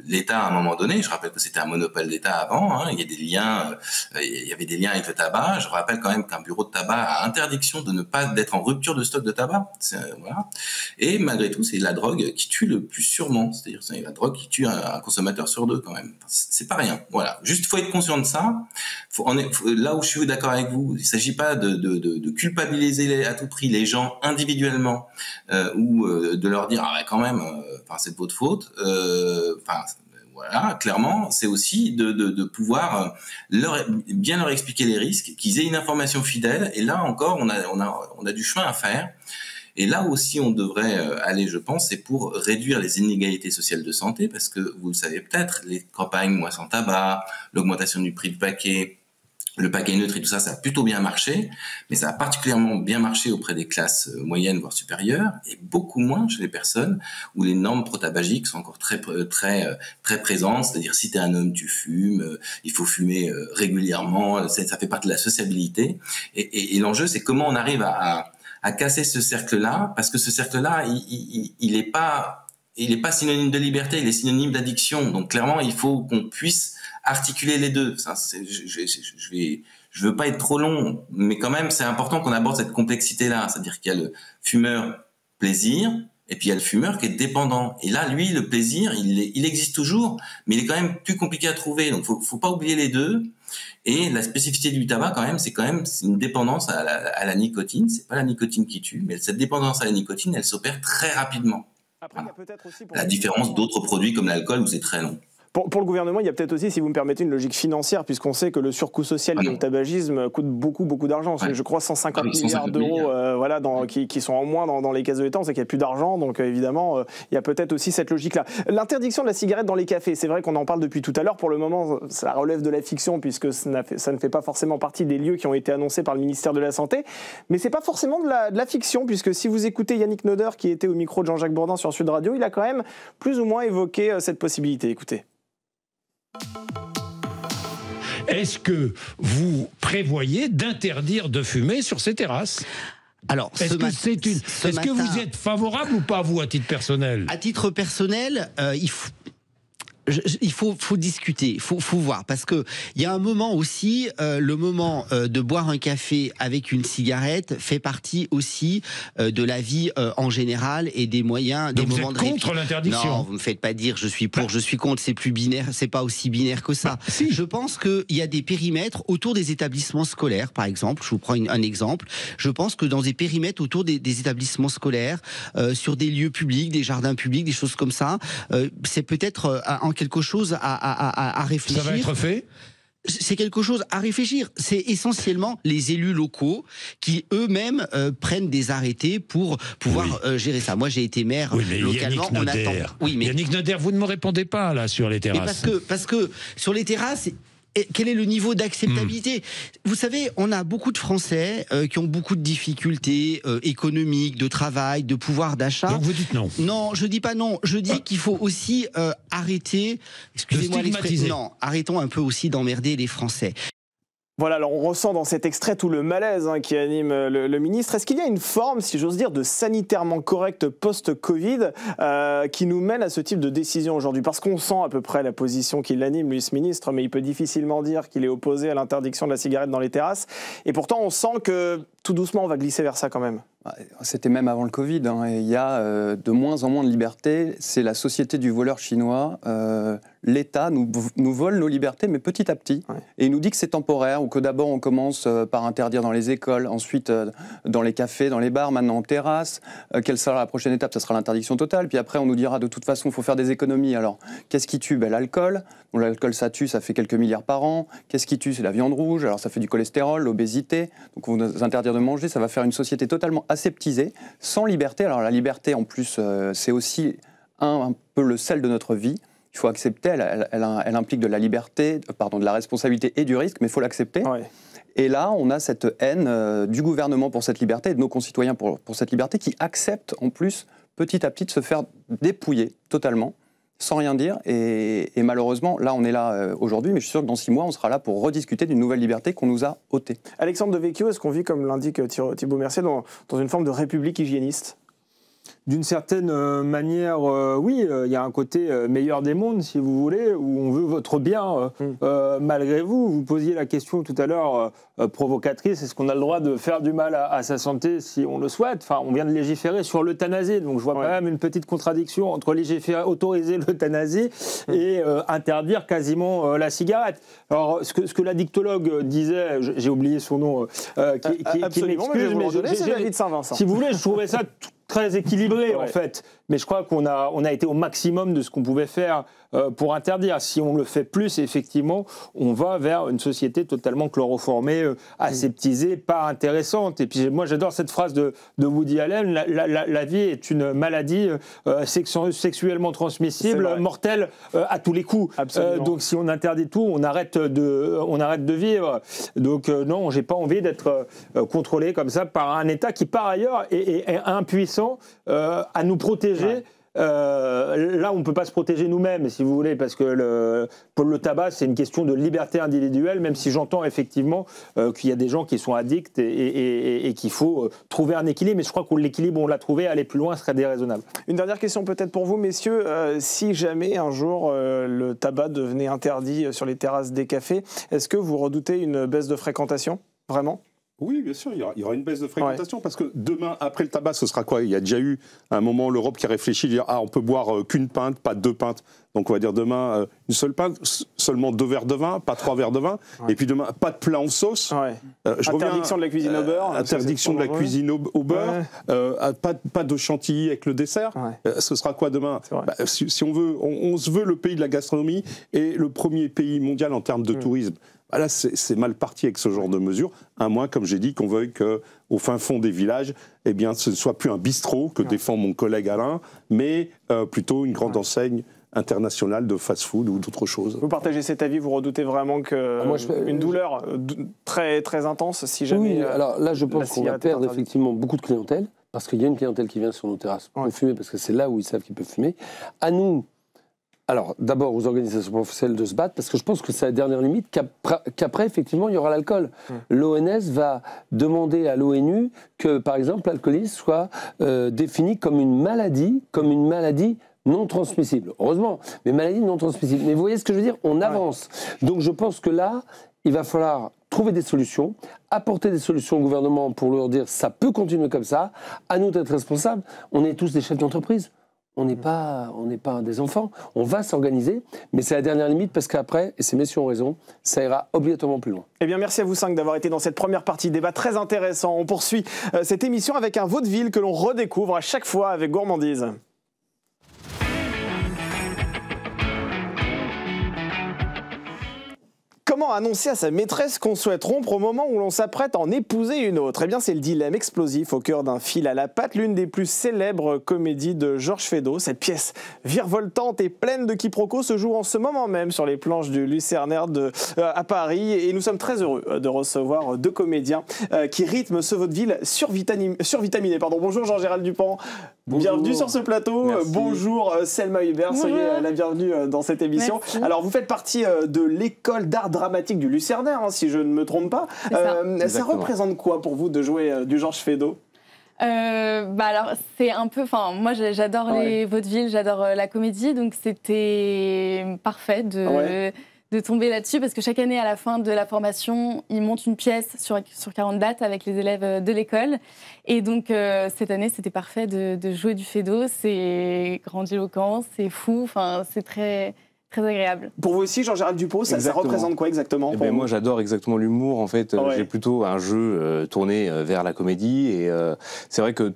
l'État à un moment donné. Je rappelle que c'était un monopole d'État avant. Hein, il y avait des liens avec le tabac. Je rappelle quand même qu'un bureau de tabac a interdiction de ne pas d'être en rupture de stock de tabac. Voilà. Et malgré tout, c'est la drogue qui tue le plus sûrement. C'est-à-dire, c'est la drogue qui tue un consommateur sur 2 quand même. C'est pas rien. Voilà. Juste, faut être conscient de ça. Là où je suis d'accord avec vous, il s'agit pas de culpabiliser à tout prix les gens individuellement ou de leur dire quand même, c'est de votre faute. Voilà, clairement, c'est aussi de pouvoir bien leur expliquer les risques, qu'ils aient une information fidèle. Et là encore, on a du chemin à faire. Et là aussi, on devrait aller, je pense, c'est pour réduire les inégalités sociales de santé, parce que vous le savez peut-être, les campagnes Moi sans tabac, l'augmentation du prix du paquet, le paquet neutre et tout ça, ça a plutôt bien marché, mais ça a particulièrement bien marché auprès des classes moyennes, voire supérieures, et beaucoup moins chez les personnes où les normes pro-tabagiques sont encore très présentes. C'est-à-dire, si t'es un homme, tu fumes, il faut fumer régulièrement, ça fait partie de la sociabilité. Et l'enjeu, c'est comment on arrive à casser ce cercle-là, parce que ce cercle-là, il est pas synonyme de liberté, il est synonyme d'addiction. Donc clairement, il faut qu'on puisse articuler les deux. Je veux pas être trop long, mais quand même, c'est important qu'on aborde cette complexité-là. C'est-à-dire qu'il y a le fumeur plaisir, et puis il y a le fumeur qui est dépendant. Et là, lui, le plaisir, il existe toujours, mais il est quand même plus compliqué à trouver. Donc faut pas oublier les deux. Et la spécificité du tabac, quand même, c'est une dépendance à la nicotine. C'est pas la nicotine qui tue, mais cette dépendance à la nicotine, elle s'opère très rapidement. Après, il y a peut-être aussi la différence d'autres produits comme l'alcool où c'est très long. Pour le gouvernement, il y a peut-être aussi, si vous me permettez, une logique financière, puisqu'on sait que le surcoût social du tabagisme coûte beaucoup d'argent. Je crois 150 milliards d'euros qui sont en moins dans les caisses de l'État. On sait qu'il n'y a plus d'argent, donc évidemment, il y a peut-être aussi cette logique-là. L'interdiction de la cigarette dans les cafés, c'est vrai qu'on en parle depuis tout à l'heure. Pour le moment, ça relève de la fiction, puisque ça ne fait pas forcément partie des lieux qui ont été annoncés par le ministère de la Santé. Mais c'est pas forcément de la fiction, puisque si vous écoutez Yannick Noder, qui était au micro de Jean-Jacques Bourdin sur Sud Radio, il a quand même plus ou moins évoqué cette possibilité. Écoutez. Est-ce que vous prévoyez d'interdire de fumer sur ces terrasses ? Alors, est-ce que vous êtes favorable ou pas, vous, à titre personnel ? À titre personnel, il faut discuter, il faut voir, parce que il y a un moment aussi, le moment de boire un café avec une cigarette fait partie aussi de la vie en général et des moyens, donc des moments de répit. Contre l'interdiction ? Non, vous me faites pas dire je suis pour, je suis contre, c'est plus binaire, c'est pas aussi binaire que ça. Si. Je pense qu'il y a des périmètres autour des établissements scolaires, par exemple. Je vous prends un exemple. Je pense que dans des périmètres autour des établissements scolaires, sur des lieux publics, des jardins publics, des choses comme ça, c'est peut-être en quelque chose à réfléchir. Ça va être fait ? C'est quelque chose à réfléchir. C'est essentiellement les élus locaux qui eux-mêmes prennent des arrêtés pour pouvoir gérer ça. Moi, j'ai été maire localement. Yannick Noder, vous ne me répondez pas là sur les terrasses. Parce que sur les terrasses. Quel est le niveau d'acceptabilité ? Vous savez, on a beaucoup de Français qui ont beaucoup de difficultés économiques, de travail, de pouvoir d'achat. Donc vous dites non ? Non, je dis pas non. Je dis qu'il faut aussi arrêter. Excusez-moi l'expression. Non, arrêtons un peu aussi d'emmerder les Français. Voilà, alors on ressent dans cet extrait tout le malaise qui anime le ministre. Est-ce qu'il y a une forme, si j'ose dire, de sanitairement correct post-Covid qui nous mène à ce type de décision aujourd'hui ? Parce qu'on sent à peu près la position qui l'anime, lui, ce ministre, mais il peut difficilement dire qu'il est opposé à l'interdiction de la cigarette dans les terrasses. Et pourtant, on sent que tout doucement, on va glisser vers ça quand même. C'était même avant le Covid. Et il y a de moins en moins de liberté. C'est la société du voleur chinois. L'État nous vole nos libertés, mais petit à petit. Ouais. Et il nous dit que c'est temporaire, ou que d'abord on commence par interdire dans les écoles, ensuite dans les cafés, dans les bars, maintenant en terrasse. Quelle sera la prochaine étape ? Ça sera l'interdiction totale. Puis après, on nous dira de toute façon, il faut faire des économies. Alors, qu'est-ce qui tue ? L'alcool. Donc, l'alcool, ça tue, ça fait quelques milliards par an. Qu'est-ce qui tue ? C'est la viande rouge. Alors, ça fait du cholestérol, l'obésité. Donc, on va nous interdire de manger. Ça va faire une société totalement aseptisée, sans liberté. Alors, la liberté, en plus, c'est aussi un peu le sel de notre vie. Il faut accepter, elle implique de la liberté, de la responsabilité et du risque, mais il faut l'accepter. Ouais. Et là, on a cette haine du gouvernement pour cette liberté, et de nos concitoyens pour cette liberté, qui acceptent en plus, petit à petit, de se faire dépouiller totalement sans rien dire. Et malheureusement, là, on est là aujourd'hui, mais je suis sûr que dans 6 mois, on sera là pour rediscuter d'une nouvelle liberté qu'on nous a ôtée. Alexandre Devecchio, est-ce qu'on vit, comme l'indique Thibaut Mercier, dans une forme de république hygiéniste ? D'une certaine manière, oui, il y a un côté meilleur des mondes, si vous voulez, où on veut votre bien malgré vous. Vous posiez la question tout à l'heure provocatrice, est-ce qu'on a le droit de faire du mal à sa santé si on le souhaite? Enfin, on vient de légiférer sur l'euthanasie, donc je vois quand même une petite contradiction entre légiférer, autoriser l'euthanasie et interdire quasiment la cigarette. Alors, ce que la dictologue disait, j'ai oublié son nom, qui m'excuse, mais c'est David Saint-Vincent. Si vous voulez, je trouvais ça très équilibré en fait, mais je crois qu'on a été au maximum de ce qu'on pouvait faire pour interdire. Si on le fait plus, effectivement, on va vers une société totalement chloroformée, aseptisée, pas intéressante. Et puis moi j'adore cette phrase de Woody Allen, la vie est une maladie sexuellement transmissible, mortelle à tous les coups. Donc si on interdit tout, on arrête de vivre. Donc non, j'ai pas envie d'être contrôlé comme ça par un État qui par ailleurs est impuissant à nous protéger. Là, on ne peut pas se protéger nous-mêmes, si vous voulez, parce que pour le tabac, c'est une question de liberté individuelle, même si j'entends effectivement qu'il y a des gens qui sont addicts et qu'il faut trouver un équilibre. Mais je crois que l'équilibre, on l'a trouvé, aller plus loin serait déraisonnable. Une dernière question peut-être pour vous, messieurs. Si jamais un jour le tabac devenait interdit sur les terrasses des cafés, est-ce que vous redoutez une baisse de fréquentation? Vraiment ? Oui, bien sûr, il y aura une baisse de fréquentation, parce que demain, après le tabac, ce sera quoi? Il y a déjà eu un moment l'Europe qui a réfléchi, dire on peut boire qu'une pinte, pas 2 pintes. Donc on va dire demain une seule pinte, seulement 2 verres de vin, pas 3 verres de vin. Et puis demain, pas de plat en sauce. Interdiction de la cuisine au beurre. Interdiction de la cuisine au beurre. Pas de chantilly avec le dessert. Ce sera quoi demain? Si on veut, on se veut le pays de la gastronomie et le premier pays mondial en termes de tourisme. Là, c'est mal parti avec ce genre de mesures, à moins, comme j'ai dit, qu'on veuille qu'au fin fond des villages, eh bien, ce ne soit plus un bistrot que défend mon collègue Alain, mais plutôt une grande enseigne internationale de fast-food ou d'autres choses. Vous partagez cet avis, vous redoutez vraiment une douleur très, très intense si jamais... Oui, alors là, je pense qu'on va perdre effectivement beaucoup de clientèle, parce qu'il y a une clientèle qui vient sur nos terrasses pour fumer, parce que c'est là où ils savent qu'ils peuvent fumer. À nous... Alors, d'abord, aux organisations professionnelles de se battre, parce que je pense que c'est la dernière limite, qu'après, effectivement, il y aura l'alcool. L'ONS va demander à l'ONU que, par exemple, l'alcoolisme soit défini comme une maladie non transmissible. Heureusement, mais maladie non transmissible. Mais vous voyez ce que je veux dire? On avance. Donc, je pense que là, il va falloir trouver des solutions, apporter des solutions au gouvernement pour leur dire ça peut continuer comme ça, à nous d'être responsables. On est tous des chefs d'entreprise. On n'est pas des enfants, on va s'organiser, mais c'est la dernière limite parce qu'après, et ces messieurs ont raison, ça ira obligatoirement plus loin. Eh bien, merci à vous 5 d'avoir été dans cette première partie, débat très intéressant. On poursuit cette émission avec un vaudeville que l'on redécouvre à chaque fois avec gourmandise. Comment annoncer à sa maîtresse qu'on souhaite rompre au moment où l'on s'apprête à en épouser une autre? Eh bien, c'est le dilemme explosif au cœur d'un fil à la patte, l'une des plus célèbres comédies de Georges Feydeau. Cette pièce virevoltante et pleine de quiproquos se joue en ce moment même sur les planches du Lucernaire à Paris. Et nous sommes très heureux de recevoir 2 comédiens qui rythment ce vaudeville survitaminé. Bonjour Jean-Gérald Dupont. Bonjour. Bienvenue sur ce plateau. Merci. Bonjour Selma Hubert, soyez la bienvenue dans cette émission. Merci. Alors vous faites partie de l'école d'art dramatique du Lucernaire, si je ne me trompe pas. Ça représente quoi pour vous de jouer du Georges Feydeau? Alors c'est un peu, moi j'adore les vaudevilles, j'adore la comédie, donc c'était parfait de tomber là-dessus, parce que chaque année, à la fin de la formation, ils montent une pièce sur 40 dates avec les élèves de l'école. Et donc, cette année, c'était parfait de jouer du Feydeau. C'est grandiloquent, c'est fou, c'est très... très agréable. Pour vous aussi, Jean-Gérald Dupont, ça représente quoi exactement? Moi, j'adore exactement l'humour. En fait, j'ai plutôt un jeu tourné vers la comédie. Et c'est vrai que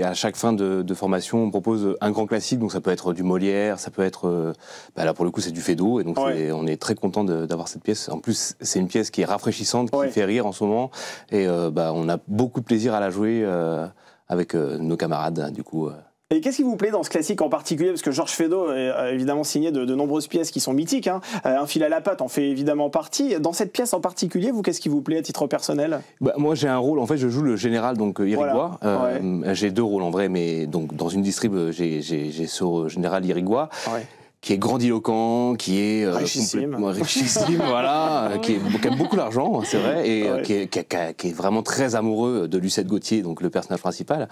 à chaque fin de formation, on propose un grand classique. Donc, ça peut être du Molière, ça peut être... là, pour le coup, c'est du Feydeau. Et donc, on est très content d'avoir cette pièce. En plus, c'est une pièce qui est rafraîchissante, qui fait rire en ce moment. Et on a beaucoup de plaisir à la jouer avec nos camarades, du coup... Et qu'est-ce qui vous plaît dans ce classique en particulier? Parce que Georges Feydeau a évidemment signé de nombreuses pièces qui sont mythiques. Hein. Un fil à la patte en fait évidemment partie. Dans cette pièce en particulier, vous, qu'est-ce qui vous plaît à titre personnel? Moi, j'ai un rôle, en fait, je joue le général, donc Irigoyen. Voilà. J'ai 2 rôles en vrai, mais donc, dans une distrib, j'ai ce général Irigoyen. Ouais. Qui est grandiloquent, qui est richissime, voilà, qui aime beaucoup l'argent, c'est vrai, et qui est vraiment très amoureux de Lucette Gauthier, donc le personnage principal,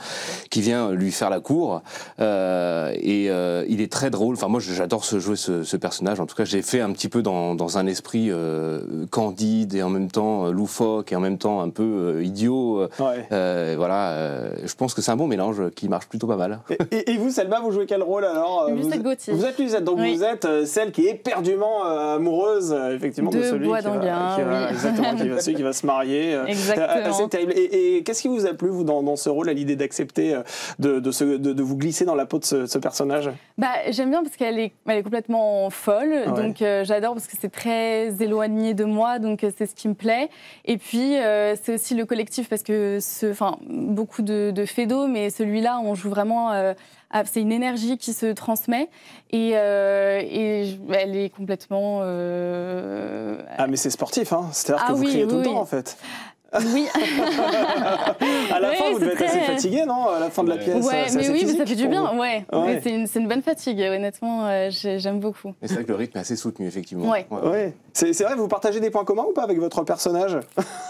qui vient lui faire la cour, et il est très drôle. Enfin, moi, j'adore jouer ce personnage. En tout cas, j'ai fait un petit peu dans un esprit candide et en même temps loufoque et en même temps un peu idiot. Voilà, je pense que c'est un bon mélange qui marche plutôt pas mal. Et vous, Selma, vous jouez quel rôle alors? Lucette Gauthier. Vous êtes Lucette, donc vous êtes celle qui est éperdument amoureuse, effectivement, de celui qui va se marier. Exactement. C'est terrible. Et qu'est-ce qui vous a plu, vous, dans ce rôle, à l'idée d'accepter de vous glisser dans la peau de ce personnage? J'aime bien parce qu'elle est complètement folle, donc j'adore parce que c'est très éloigné de moi, donc c'est ce qui me plaît. Et puis, c'est aussi le collectif, parce que beaucoup de Feydeau, mais celui-là, on joue vraiment... c'est une énergie qui se transmet et elle est complètement... mais c'est sportif, hein. C'est-à-dire que vous criez tout le temps, en fait. Oui. À la fin, vous devez être assez fatigué, non? À la fin de la pièce. Mais ça fait du bien. C'est une bonne fatigue, honnêtement. J'aime beaucoup. Et c'est vrai que le rythme est assez soutenu, effectivement. C'est vrai, vous partagez des points communs ou pas avec votre personnage?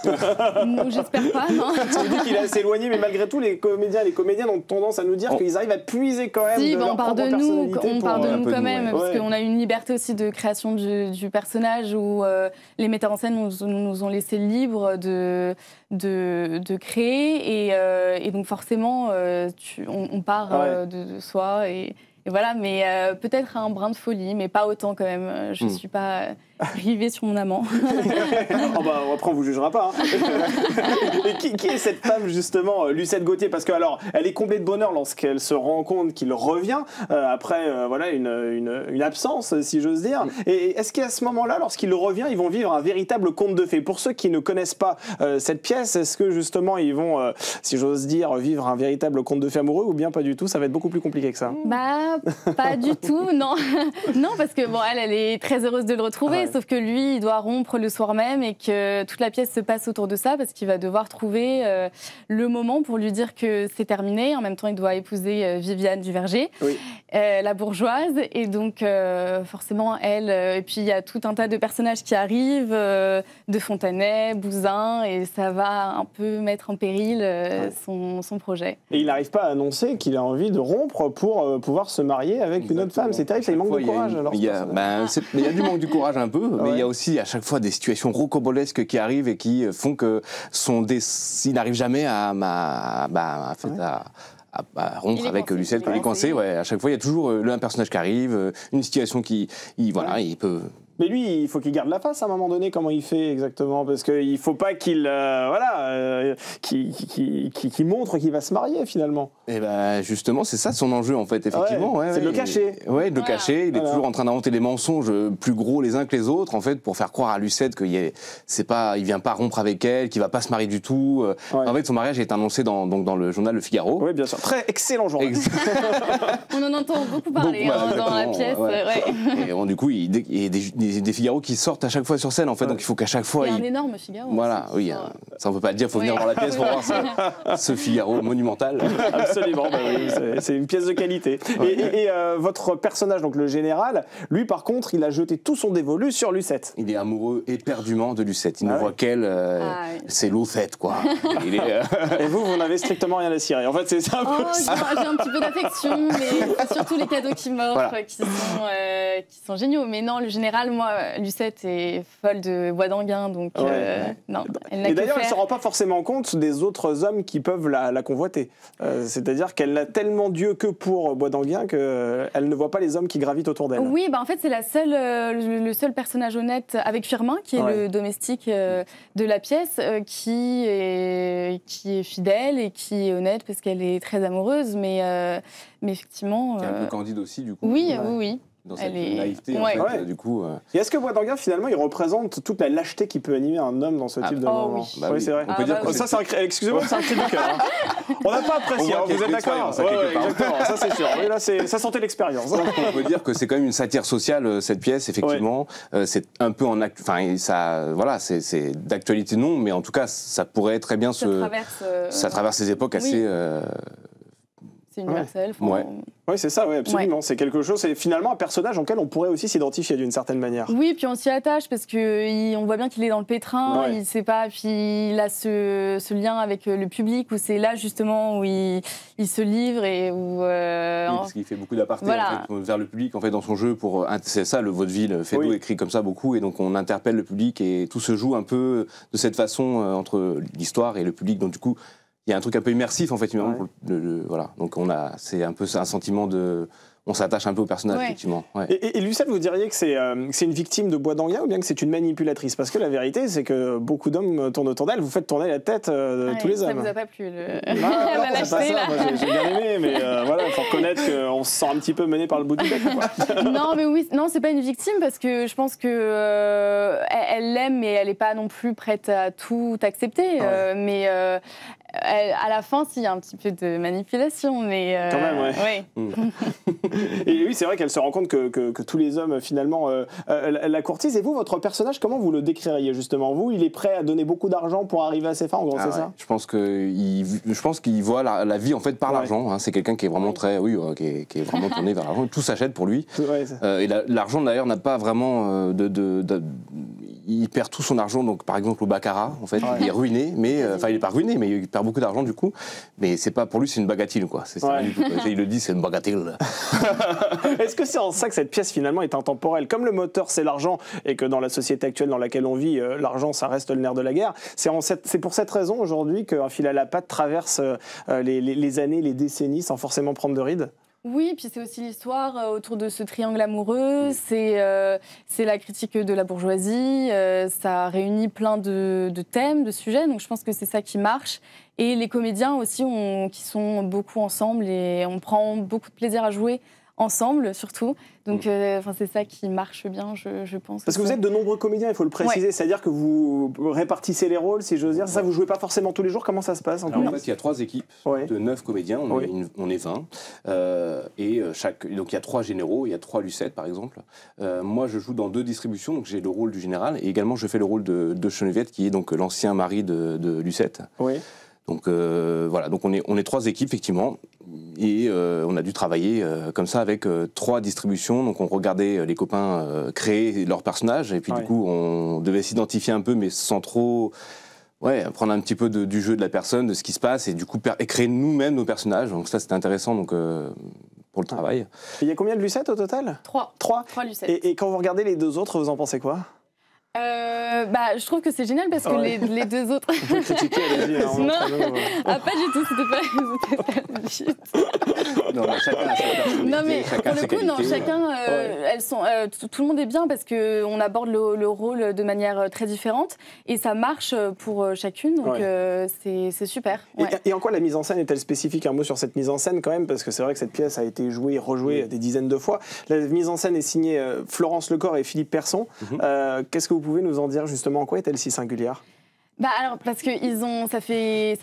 J'espère pas, non. Tu dis qu'il est assez éloigné, mais malgré tout, les comédiens ont tendance à nous dire qu'ils arrivent à puiser quand même de leur propre personnalité. On parle de nous quand même, parce qu'on a une liberté aussi de création du personnage où les metteurs en scène nous ont laissé libre de créer et donc forcément on part de soi et voilà, mais peut-être un brin de folie, mais pas autant quand même. Je suis pas rivée sur mon amant. Après, on vous jugera pas. Hein. Et qui est cette femme, justement, Lucette Gauthier? Parce que, alors, elle est comblée de bonheur lorsqu'elle se rend compte qu'il revient après une absence, si j'ose dire. Et est-ce qu'à ce moment-là, lorsqu'il revient, ils vont vivre un véritable conte de fées? Pour ceux qui ne connaissent pas cette pièce, est-ce que, justement, ils vont, si j'ose dire, vivre un véritable conte de fées amoureux, ou bien pas du tout? Ça va être beaucoup plus compliqué que ça. Pas du tout, non. Non, parce que elle est très heureuse de le retrouver, sauf que lui, il doit rompre le soir même et que toute la pièce se passe autour de ça, parce qu'il va devoir trouver le moment pour lui dire que c'est terminé. En même temps, il doit épouser Viviane Duverger, la bourgeoise, et donc forcément, elle... et puis, il y a tout un tas de personnages qui arrivent, de Fontanet, Bouzin, et ça va un peu mettre en péril son projet. Et il n'arrive pas à annoncer qu'il a envie de rompre pour pouvoir se marier avec une autre femme. C'est terrible, ça, il manque de courage. Il y a du manque du courage un peu, mais il y a aussi à chaque fois des situations rocambolesques qui arrivent et qui font que il n'arrive jamais à rompre avec Lucette, qui est coincée. À chaque fois, il y a toujours un personnage qui arrive, une situation il peut... Mais lui, il faut qu'il garde la face à un moment donné. Comment il fait exactement? Parce qu'il ne faut pas qu'il montre qu'il va se marier finalement. Et justement, c'est ça son enjeu en fait, effectivement. C'est de le cacher. De le cacher. Il est toujours en train d'inventer des mensonges plus gros les uns que les autres en fait, pour faire croire à Lucette qu'il vient pas rompre avec elle, qu'il va pas se marier du tout. En fait, son mariage est annoncé dans le journal Le Figaro. Oui, bien sûr. Très excellent journal. On en entend beaucoup parler dans la pièce. Et du coup, il y a des Figaro qui sortent à chaque fois sur scène en fait, donc il faut qu'à chaque fois... Il y a un énorme Figaro. Voilà, ça on peut pas le dire, il faut venir voir la pièce pour voir ce Figaro monumental. Absolument, c'est une pièce de qualité. Et votre personnage, donc le général, lui par contre, il a jeté tout son dévolu sur Lucette. Il est amoureux éperdument de Lucette, il ne voit qu'elle, c'est l'eau faite quoi. Et vous n'avez strictement rien à cirer, en fait c'est ça. J'ai un petit peu d'affection, mais c'est surtout les cadeaux qui m'offrent qui sont géniaux. Mais non, le général, moi, Lucette est folle de Bois d'Anguin, donc non, elle n'a que d'ailleurs, faire. elle ne se rend pas forcément compte des autres hommes qui peuvent la convoiter. C'est-à-dire qu'elle n'a tellement Dieu que pour Bois d'Anguin qu'elle ne voit pas les hommes qui gravitent autour d'elle. Oui, en fait, c'est le seul personnage honnête avec Firmin, qui est le domestique de la pièce, qui est fidèle et qui est honnête parce qu'elle est très amoureuse, mais effectivement... Qui est un peu candide aussi, du coup. Oui. Dans cette naïveté, en fait, du coup... Et est-ce que Boisdanguin, finalement, il représente toute la lâcheté qui peut animer un homme dans ce type de moment? Oui. Oui, c'est vrai. On peut dire que ça, excusez-moi, c'est un cri du cœur. On n'a pas apprécié, vous êtes d'accord? Exactement, ça c'est sûr. Oui, là, ça sentait l'expérience. On peut dire que c'est quand même une satire sociale, cette pièce, effectivement. C'est un peu en... Enfin, ça... Voilà, c'est d'actualité, non, mais en tout cas, ça pourrait très bien ça traverse ces époques assez... C'est universel. Oui, c'est ça, absolument. C'est quelque chose, c'est finalement un personnage auquel on pourrait aussi s'identifier d'une certaine manière. Oui, puis on s'y attache parce qu'on voit bien qu'il est dans le pétrin, il sait pas, puis il a ce lien avec le public où c'est là justement où il se livre et où... parce qu'il fait beaucoup d'apartés vers le public en fait, dans son jeu. C'est ça, le vaudeville. Feydeau écrit comme ça beaucoup et donc on interpelle le public et tout se joue un peu de cette façon entre l'histoire et le public. Donc du coup, il y a un truc un peu immersif en fait, voilà. Donc c'est un peu un sentiment de, on s'attache un peu au personnage effectivement. Et Lucette, vous diriez que c'est une victime de Boisdanguin ou bien que c'est une manipulatrice? Parce que la vérité, c'est que beaucoup d'hommes tournent autour d'elle. Vous faites tourner la tête de tous les hommes. Ça vous a pas plu c'est pas ça. Moi, j'ai bien aimé, mais voilà, il faut reconnaître qu'on se sent un petit peu mené par le bout du bec. Non, mais oui, non, c'est pas une victime parce que je pense que elle l'aime, mais elle est pas non plus prête à tout accepter. Mais à la fin, s'il y a un petit peu de manipulation, mais... Quand même, Et oui, c'est vrai qu'elle se rend compte que tous les hommes, finalement, la courtisent. Et vous, votre personnage, comment vous le décririez, justement? Vous, il est prêt à donner beaucoup d'argent pour arriver à ses fins, en gros, c'est ça? Je pense qu'il voit la vie, en fait, par l'argent. Hein. C'est quelqu'un qui est vraiment très... qui est vraiment tourné vers l'argent. Tout s'achète pour lui. Et l'argent, d'ailleurs, n'a pas vraiment il perd tout son argent, donc par exemple au baccarat, en fait, il est ruiné, mais il est pas ruiné, mais il perd beaucoup d'argent du coup, mais c'est pas pour lui, c'est une bagatelle quoi. Il le dit, c'est une bagatelle. Est-ce que c'est en ça que cette pièce finalement est intemporelle, comme le moteur c'est l'argent et que dans la société actuelle dans laquelle on vit, l'argent ça reste le nerf de la guerre. C'est pour cette raison aujourd'hui qu'un fil à la patte traverse les années, les décennies sans forcément prendre de rides? Oui, puis c'est aussi l'histoire autour de ce triangle amoureux, c'est la critique de la bourgeoisie, ça réunit plein de thèmes, de sujets, donc je pense que c'est ça qui marche. Et les comédiens aussi qui sont beaucoup ensemble et on prend beaucoup de plaisir à jouer ensemble surtout. Donc c'est ça qui marche bien, je pense. Parce que vous êtes de nombreux comédiens, il faut le préciser, c'est-à-dire que vous répartissez les rôles, si j'ose dire. Ça, vous jouez pas forcément tous les jours, comment ça se passe? En fait, il y a 3 équipes de 9 comédiens, on est 20. Donc il y a 3 généraux, il y a 3 Lucettes par exemple. Moi je joue dans 2 distributions, donc j'ai le rôle du général et également je fais le rôle de Cheneviette qui est donc l'ancien mari de Lucette. Donc voilà, donc on est 3 équipes effectivement et on a dû travailler comme ça avec 3 distributions. Donc on regardait les copains créer leurs personnages et puis du coup on devait s'identifier un peu mais sans trop prendre un petit peu du jeu de la personne, de ce qui se passe et du coup créer nous-mêmes nos personnages. Donc ça c'était intéressant donc pour le travail. Et il y a combien de Lucettes au total? 3 Lucettes. Et quand vous regardez les 2 autres, vous en pensez quoi? Je trouve que c'est génial parce que les 2 autres... Vous critiquez, allez-y. Non, pas du tout, c'était pas le but. Non, chacun a sa personnalité. Non, mais pour le coup, non, chacun, elles sont, tout le monde est bien parce qu'on aborde le rôle de manière très différente et ça marche pour chacune, donc c'est super. Et en quoi la mise en scène est-elle spécifique? Un mot sur cette mise en scène quand même, parce que c'est vrai que cette pièce a été jouée, rejouée des dizaines de fois. La mise en scène est signée Florence Lecor et Philippe Persson. Qu'est-ce que vous pouvez nous en dire justement? En quoi est-elle si singulière? Alors, parce que ça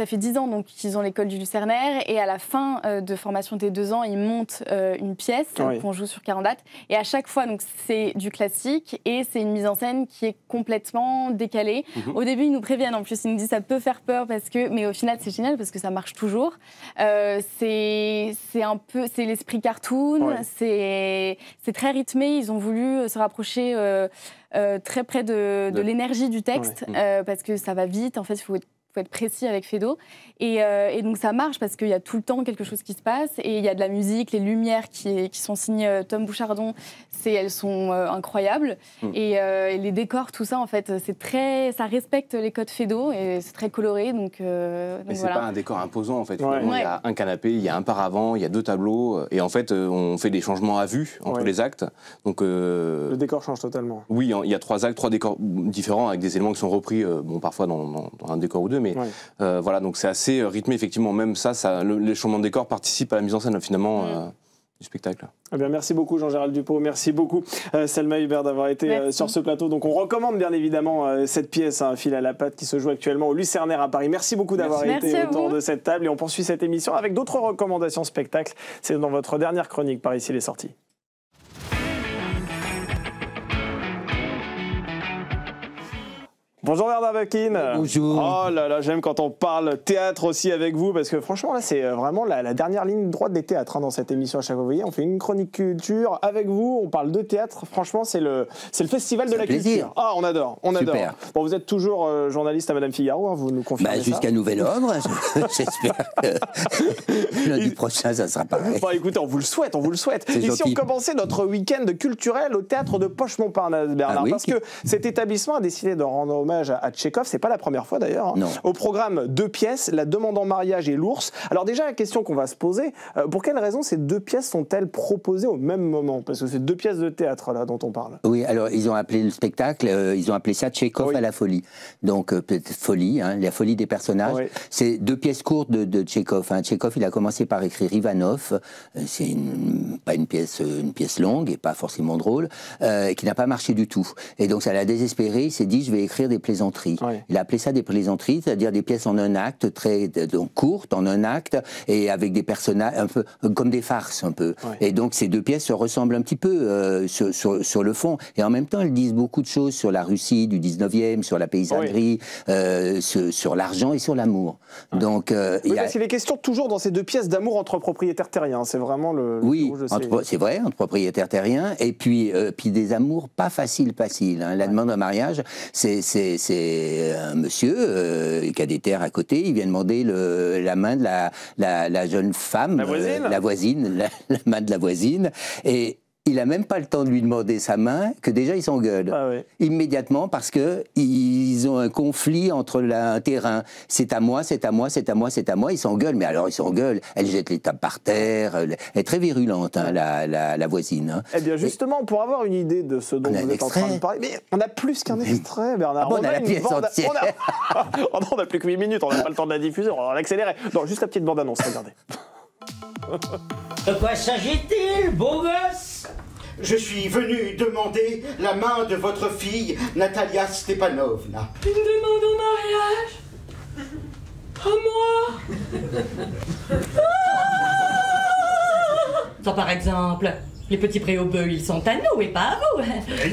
fait 10 ans donc qu'ils ont l'école du Lucernaire et à la fin de formation des 2 ans, ils montent une pièce qu'on joue sur 40 dates et à chaque fois, donc c'est du classique et c'est une mise en scène qui est complètement décalée. Au début, ils nous préviennent en plus, ils nous disent ça peut faire peur mais au final, c'est génial parce que ça marche toujours. C'est l'esprit cartoon, c'est très rythmé, ils ont voulu se rapprocher très près de l'énergie du texte parce que ça va vite, en fait, il faut être précis avec Feydeau. Et donc ça marche parce qu'il y a tout le temps quelque chose qui se passe et il y a de la musique, les lumières qui sont signées Tom Bouchardon, elles sont incroyables. Et les décors, tout ça, en fait, ça respecte les codes Feydeau et c'est très coloré. Mais c'est pas un décor imposant, en fait. Il y a un canapé, il y a un paravent, il y a 2 tableaux et en fait, on fait des changements à vue entre les actes. Donc, le décor change totalement. Oui, il y a 3 actes, 3 décors différents avec des éléments qui sont repris, parfois dans un décor ou 2, mais voilà, donc c'est assez rythmé, effectivement. Même ça les changements de décor participent à la mise en scène, finalement. spectacle. Eh bien, merci beaucoup Jean-Gérald Dupont, merci beaucoup Selma Hubert d'avoir été sur ce plateau. Donc on recommande bien évidemment cette pièce, Fil à la patte, qui se joue actuellement au Lucernaire à Paris. Merci beaucoup d'avoir été autour de cette table et on poursuit cette émission avec d'autres recommandations spectacles. C'est dans votre dernière chronique, par ici les sorties. Bonjour Bernard Bakin. Bonjour. Oh là là, j'aime quand on parle théâtre aussi avec vous, parce que franchement là c'est vraiment la dernière ligne droite des théâtres dans cette émission à chaque fois. Vous voyez, on fait une chronique culture avec vous, on parle de théâtre, franchement c'est le festival de la culture. Ah, on adore, on adore. Bon, vous êtes toujours journaliste à Madame Figaro, vous nous confirmez ça? Jusqu'à nouvel ordre, j'espère que lundi prochain ça sera pareil. Bon écoutez, on vous le souhaite, on vous le souhaite. Ici on commençait notre week-end culturel au théâtre de Poche-Montparnasse, Bernard, parce que cet établissement a décidé de rendre hommage à Tchekhov, c'est pas la première fois d'ailleurs. Au programme 2 pièces, La demande en mariage et L'ours. Alors déjà la question qu'on va se poser, pour quelle raison ces 2 pièces sont-elles proposées au même moment? Parce que c'est 2 pièces de théâtre là dont on parle. Oui, alors ils ont appelé le spectacle, ils ont appelé ça Tchekhov à la folie. Donc peut-être folie, la folie des personnages. Oui. C'est 2 pièces courtes de Tchekhov. Tchekhov, il a commencé par écrire Ivanov. C'est pas une pièce longue et pas forcément drôle, qui n'a pas marché du tout. Et donc ça l'a désespéré. Il s'est dit, je vais écrire des plaisanteries. Ouais. Il a appelé ça des plaisanteries, c'est-à-dire des pièces en un acte, donc courtes, en un acte, et avec des personnages un peu comme des farces un peu. Ouais. Et donc ces 2 pièces se ressemblent un petit peu sur le fond. Et en même temps, elles disent beaucoup de choses sur la Russie du 19e, sur la paysannerie, sur l'argent et sur l'amour. Ouais. Donc, parce qu'il est question toujours dans ces 2 pièces d'amour entre propriétaires terriens. C'est vraiment le... Oui, c'est vrai, entre propriétaires terriens, et puis des amours pas faciles. La demande en mariage, c'est un monsieur qui a des terres à côté, il vient demander la main de la jeune femme, la voisine, la main de la voisine, et il n'a même pas le temps de lui demander sa main, que déjà ils s'engueulent. Immédiatement, parce qu'ils ont un conflit entre un terrain. C'est à moi, c'est à moi, c'est à moi, c'est à moi. Ils s'engueulent, mais alors ils s'engueulent. Elle jette les tables par terre. Elle est très virulente, la voisine. Eh bien, justement, pour avoir une idée de ce dont vous êtes en train de parler, mais on a plus qu'un extrait, Bernard. On a la pièce entière. On n'a plus que 8 minutes, on n'a pas le temps de la diffuser, on va l'accélérer. Non, juste la petite bande-annonce, regardez. De quoi s'agit-il, beau gosse? Je suis venu demander la main de votre fille, Natalia Stepanovna. Une demande en mariage? À moi? Ça, par exemple, les petits préaubeux, ils sont à nous et pas à vous.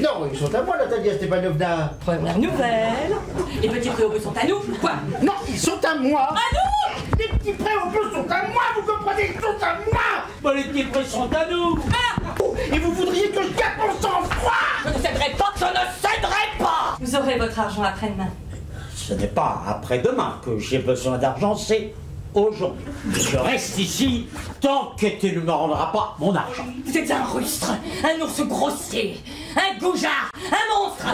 Non, ils sont à moi, Natalia Stepanovna. Première nouvelle. Les petits préaubeux sont à nous? Quoi? Non, ils sont à moi. À nous? Les petits préaubeux sont à moi, vous comprenez? Ils sont à moi. Bon, les petits prés sont à nous. Et vous voudriez que je garde mon sang-froid? Je ne céderai pas, je ne céderai pas. Vous aurez votre argent après-demain. Ce n'est pas après-demain que j'ai besoin d'argent, c'est aujourd'hui. Je reste ici tant que tu ne me rendras pas mon argent. Vous êtes un rustre, un ours grossier, un goujat, un monstre.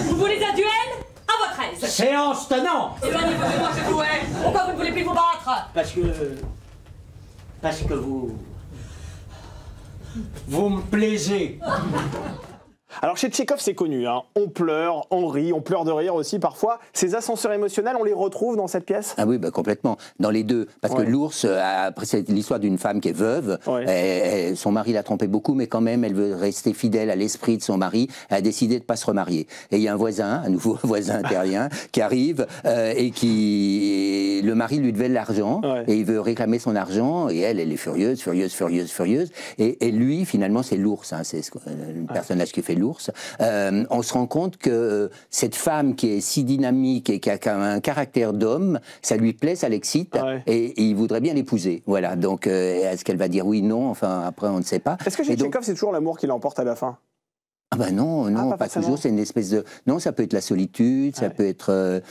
Vous voulez un duel? À votre aise. Séance tenante. Éloignez-vous de moi, je vous hais. Pourquoi vous ne voulez plus vous battre? Parce que vous me plaisez. Alors chez Tchekhov, c'est connu, on pleure, on rit, on pleure de rire aussi parfois. Ces ascenseurs émotionnels, on les retrouve dans cette pièce? Ah oui, complètement. Dans les 2. Parce que l'ours, après, c'est l'histoire d'une femme qui est veuve. Son mari l'a trompée beaucoup, mais quand même, elle veut rester fidèle à l'esprit de son mari. Elle a décidé de ne pas se remarier. Et il y a un nouveau voisin terrien, qui arrive et qui... Le mari lui devait de l'argent et il veut réclamer son argent. Et elle est furieuse. Et lui, finalement, c'est l'ours. C'est le personnage qui fait l'ours. On se rend compte que cette femme qui est si dynamique et qui a un caractère d'homme, ça lui plaît, ça l'excite, et il voudrait bien l'épouser. Voilà. Donc, est-ce qu'elle va dire oui, non? Enfin, après, on ne sait pas. Est-ce que chez Tchekhov, c'est toujours l'amour qui l'emporte à la fin? Ah non, pas toujours. C'est une espèce de... Non, ça peut être la solitude, ça peut être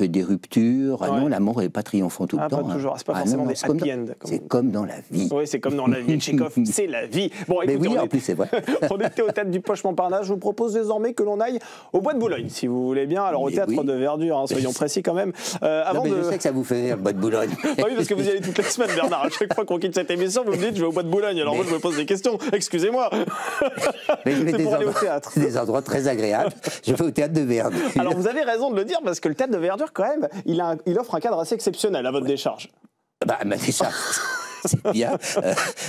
des ruptures. Non, l'amour n'est pas triomphant tout le temps. Pas toujours. C'est pas forcément des happy end. C'est comme dans la vie. Oui, c'est comme dans la vie. Tchekhov, c'est la vie. Bon, écoutez, mais oui, en plus, c'est vrai. On était au théâtre du Poche-Montparnasse. Je vous propose désormais que l'on aille au Bois de Boulogne, si vous voulez bien. Alors, au théâtre de Verdure, soyons précis quand même. Je sais que ça vous fait rire, le Bois de Boulogne. Oui, parce que vous y allez toutes les semaines, Bernard. À chaque fois qu'on quitte cette émission, vous me dites, je vais au Bois de Boulogne. Alors moi, je me pose des questions. Excusez-moi. C'est pour aller au théâtre. C'est des endroits très agréable. Je vais au théâtre de Verdure. Alors vous avez raison de le dire parce que le théâtre de Verdure quand même, il offre un cadre assez exceptionnel à votre décharge. Ma décharge. c'est bien.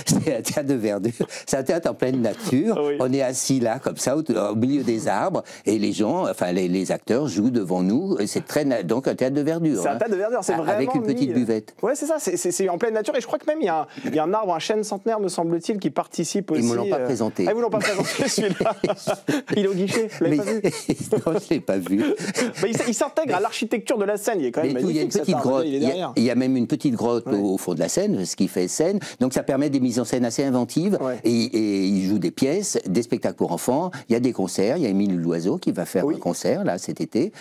C'est un théâtre de verdure. C'est un théâtre en pleine nature. Oui. On est assis là, comme ça, au milieu des arbres, et les gens, enfin les acteurs jouent devant nous. C'est donc un théâtre de verdure. C'est un théâtre de verdure, c'est vraiment avec une petite buvette. Ouais, c'est ça. C'est en pleine nature. Et je crois que même il y a un arbre, un chêne centenaire, me semble-t-il, qui participe aussi. Ils ne me l'ont pas présenté. Ah, ils vous l'ont pas présenté celui-là. Il est au guichet. Vous l'avez pas vu? Non, je l'ai pas vu. Il s'intègre à l'architecture de la scène. Il est quand même magnifique. Il y a une petite grotte. Il y a même une petite grotte au fond de la scène, ce qui fait scène. Donc ça permet des mises en scène assez inventives. Ouais. Et il joue des pièces, des spectacles pour enfants. Il y a des concerts. Il y a Émile Loiseau qui va faire un concert là cet été,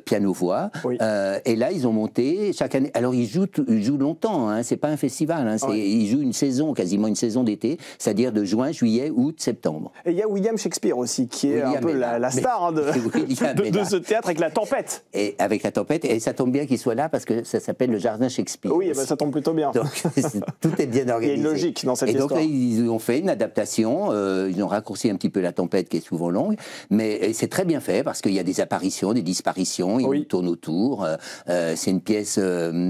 piano-voix. Oui. Et là ils ont monté chaque année. Alors ils jouent longtemps. Hein, c'est pas un festival. Hein, ils jouent une saison, quasiment une saison d'été, c'est-à-dire de juin, juillet, août, septembre. Et il y a William Shakespeare aussi, qui est un peu la star de ce théâtre avec La Tempête. Et avec La Tempête, et ça tombe bien qu'il soit là parce que ça s'appelle le Jardin Shakespeare. Oui, ben ça tombe plutôt bien. Donc, tout est bien organisé. Il y a une logique dans cette histoire. Et donc là, ils ont fait une adaptation, ils ont raccourci un petit peu La Tempête qui est souvent longue, mais c'est très bien fait parce qu'il y a des apparitions, des disparitions, ils tournent autour. C'est une pièce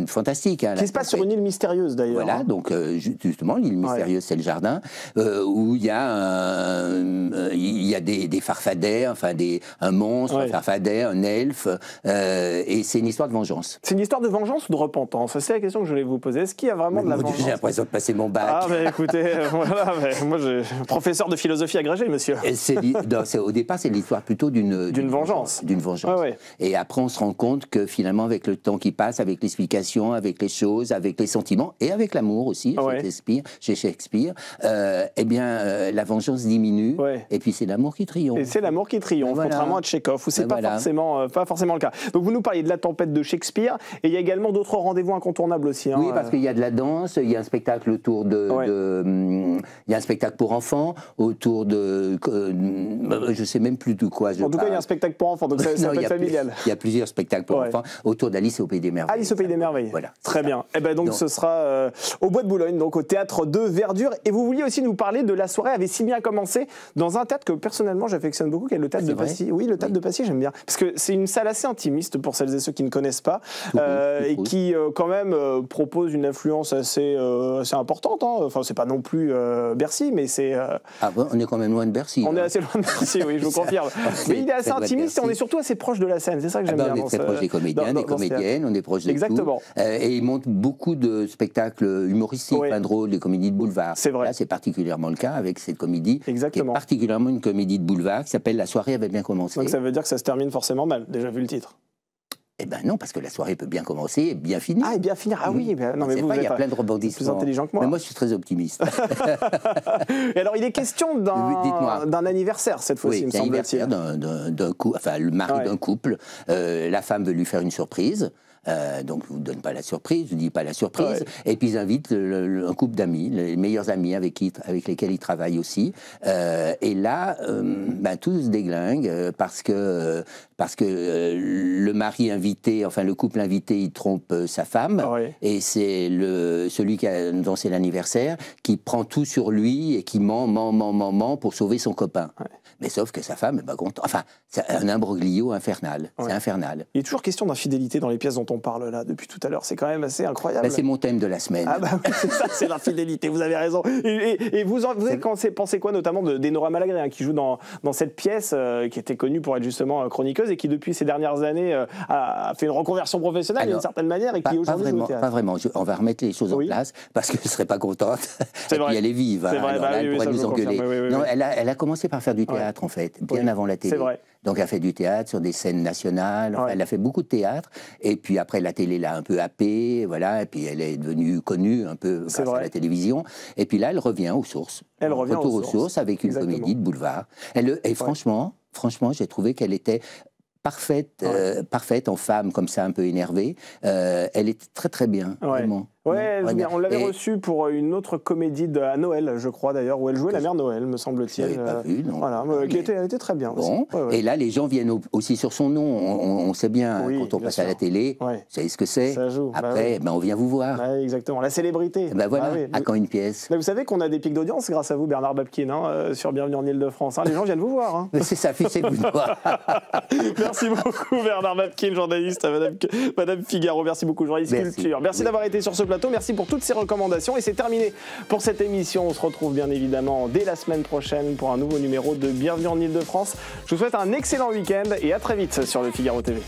fantastique. Hein, qui se passe sur une île mystérieuse d'ailleurs. Voilà, donc justement, l'île mystérieuse, c'est le jardin, où il y a des farfadets, enfin un monstre, un farfadet, un elfe, et c'est une histoire de vengeance. C'est une histoire de vengeance ou de repentance? C'est la question que je voulais vous poser. Est-ce qu'il y a vraiment de la vengeance? J'ai l'impression de passer mon bac. Ah, mais écoutez, voilà, moi, professeur de philosophie agrégé, monsieur. Au départ, c'est l'histoire plutôt d'une vengeance. D'une vengeance. Ouais. Et après, on se rend compte que finalement, avec le temps qui passe, avec l'explication, avec les choses, avec les sentiments, et avec l'amour aussi, chez Shakespeare, eh bien, la vengeance diminue, et puis c'est l'amour qui triomphe. Et c'est l'amour qui triomphe, contrairement à Tchekhov, où c'est pas forcément le cas. Donc vous nous parliez de La Tempête de Shakespeare, et il y a également d'autres rendez-vous incontournables aussi. Hein. Oui, parce qu'il y a de la danse, il y a un spectacle autour il y a un spectacle pour enfants, autour de... je sais même plus de quoi En tout cas, il y a un spectacle pour enfants, donc ça peut être familial. Il y a plusieurs spectacles pour enfants, autour d'Alice au Pays des Merveilles. Alice au Pays des Merveilles, voilà. Très bien. Et ben donc ce sera au Bois de Boulogne, donc au Théâtre de Verdure. Et vous vouliez aussi nous parler de La soirée avait si bien commencé, dans un théâtre que personnellement j'affectionne beaucoup, qui est le Théâtre de Passy. Oui, le Théâtre de Passy, j'aime bien. Parce que c'est une salle assez intimiste pour celles et ceux qui ne connaissent pas, et qui quand même propose une influence assez importante. Hein. Enfin, c'est pas non plus Bercy, mais c'est... Ah bon, on est quand même loin de Bercy. On est assez loin de Bercy, oui, je vous confirme. Mais il est assez intimiste et on est surtout assez proche de la scène, c'est ça que j'aime bien. On est très proche des comédiens, des comédiennes, on est proche de Exactement. tout. Et ils montent beaucoup de spectacles humoristiques, pas drôles, des comédies de boulevard. C'est vrai. Là, c'est particulièrement le cas avec cette comédie, qui est particulièrement une comédie de boulevard, qui s'appelle La soirée avait bien commencé. Donc ça veut dire que ça se termine forcément mal, déjà vu le titre. Eh ben non, parce que la soirée peut bien commencer et bien finir. Ah, et bien finir. Ah oui, non, mais il y a plein de rebondissements. Plus intelligent que moi. Mais moi, je suis très optimiste. Et alors, il est question d'un anniversaire cette fois-ci, me semble-t-il. Oui, d'un couple, enfin le mari d'un couple. La femme veut lui faire une surprise. Donc, je ne vous donne pas la surprise, je ne dis pas la surprise. Et puis, ils invitent un couple d'amis, les meilleurs amis avec lesquels ils travaillent aussi. Et là, tout se déglingue parce que le mari invité, enfin le couple invité, il trompe sa femme. Et c'est celui dont c'est l'anniversaire qui prend tout sur lui et qui ment pour sauver son copain. Mais sauf que sa femme n'est pas contente. Enfin, c'est un imbroglio infernal. C'est infernal. Il est toujours question d'infidélité dans les pièces dont on parle là depuis tout à l'heure. C'est quand même assez incroyable. C'est mon thème de la semaine. Ah bah oui, c'est ça, c'est l'infidélité. Vous avez raison. Et vous avez pensé quoi notamment d'Enora Malagré, qui joue dans cette pièce, qui était connue pour être justement chroniqueuse et qui depuis ces dernières années a fait une reconversion professionnelle d'une certaine manière et qui aujourd'hui joue au théâtre. Pas vraiment. On va remettre les choses en place parce qu'elle ne serait pas contente. Et puis elle est vive. C'est vrai. Elle pourrait nous engueuler. Non, elle a commencé par faire du théâtre en fait, bien avant la télé. C'est vrai. Donc elle a fait du théâtre sur des scènes nationales, elle a fait beaucoup de théâtre, et puis après la télé l'a un peu happée, voilà, et puis elle est devenue connue un peu grâce à la télévision, et puis là elle revient aux sources. Elle revient aux sources avec une comédie de boulevard. Et franchement, j'ai trouvé qu'elle était parfaite en femme comme ça, un peu énervée. Elle était très très bien, vraiment. On l'avait reçue pour une autre comédie à Noël, je crois d'ailleurs, où elle jouait la mère Noël, me semble-t-il. Je n'avais pas vu, non. Voilà, elle était très bien aussi. Et là, les gens viennent aussi sur son nom. On sait bien, quand on passe à la télé, vous savez ce que c'est. Après, on vient vous voir. Exactement, la célébrité. Voilà, à quand une pièce. Là, vous savez qu'on a des pics d'audience grâce à vous, Bernard Babkin, sur Bienvenue en Ile-de-France. Les gens viennent vous voir. Mais c'est ça, fichez-vous de voir. Merci beaucoup, Bernard Babkin, journaliste à Madame Figaro. Merci beaucoup, journaliste culture. Merci d'avoir été sur ce plateau. plateau. Merci pour toutes ces recommandations. Et c'est terminé pour cette émission. On se retrouve bien évidemment dès la semaine prochaine pour un nouveau numéro de Bienvenue en Ile-de-France. Je vous souhaite un excellent week-end et à très vite sur le Figaro TV.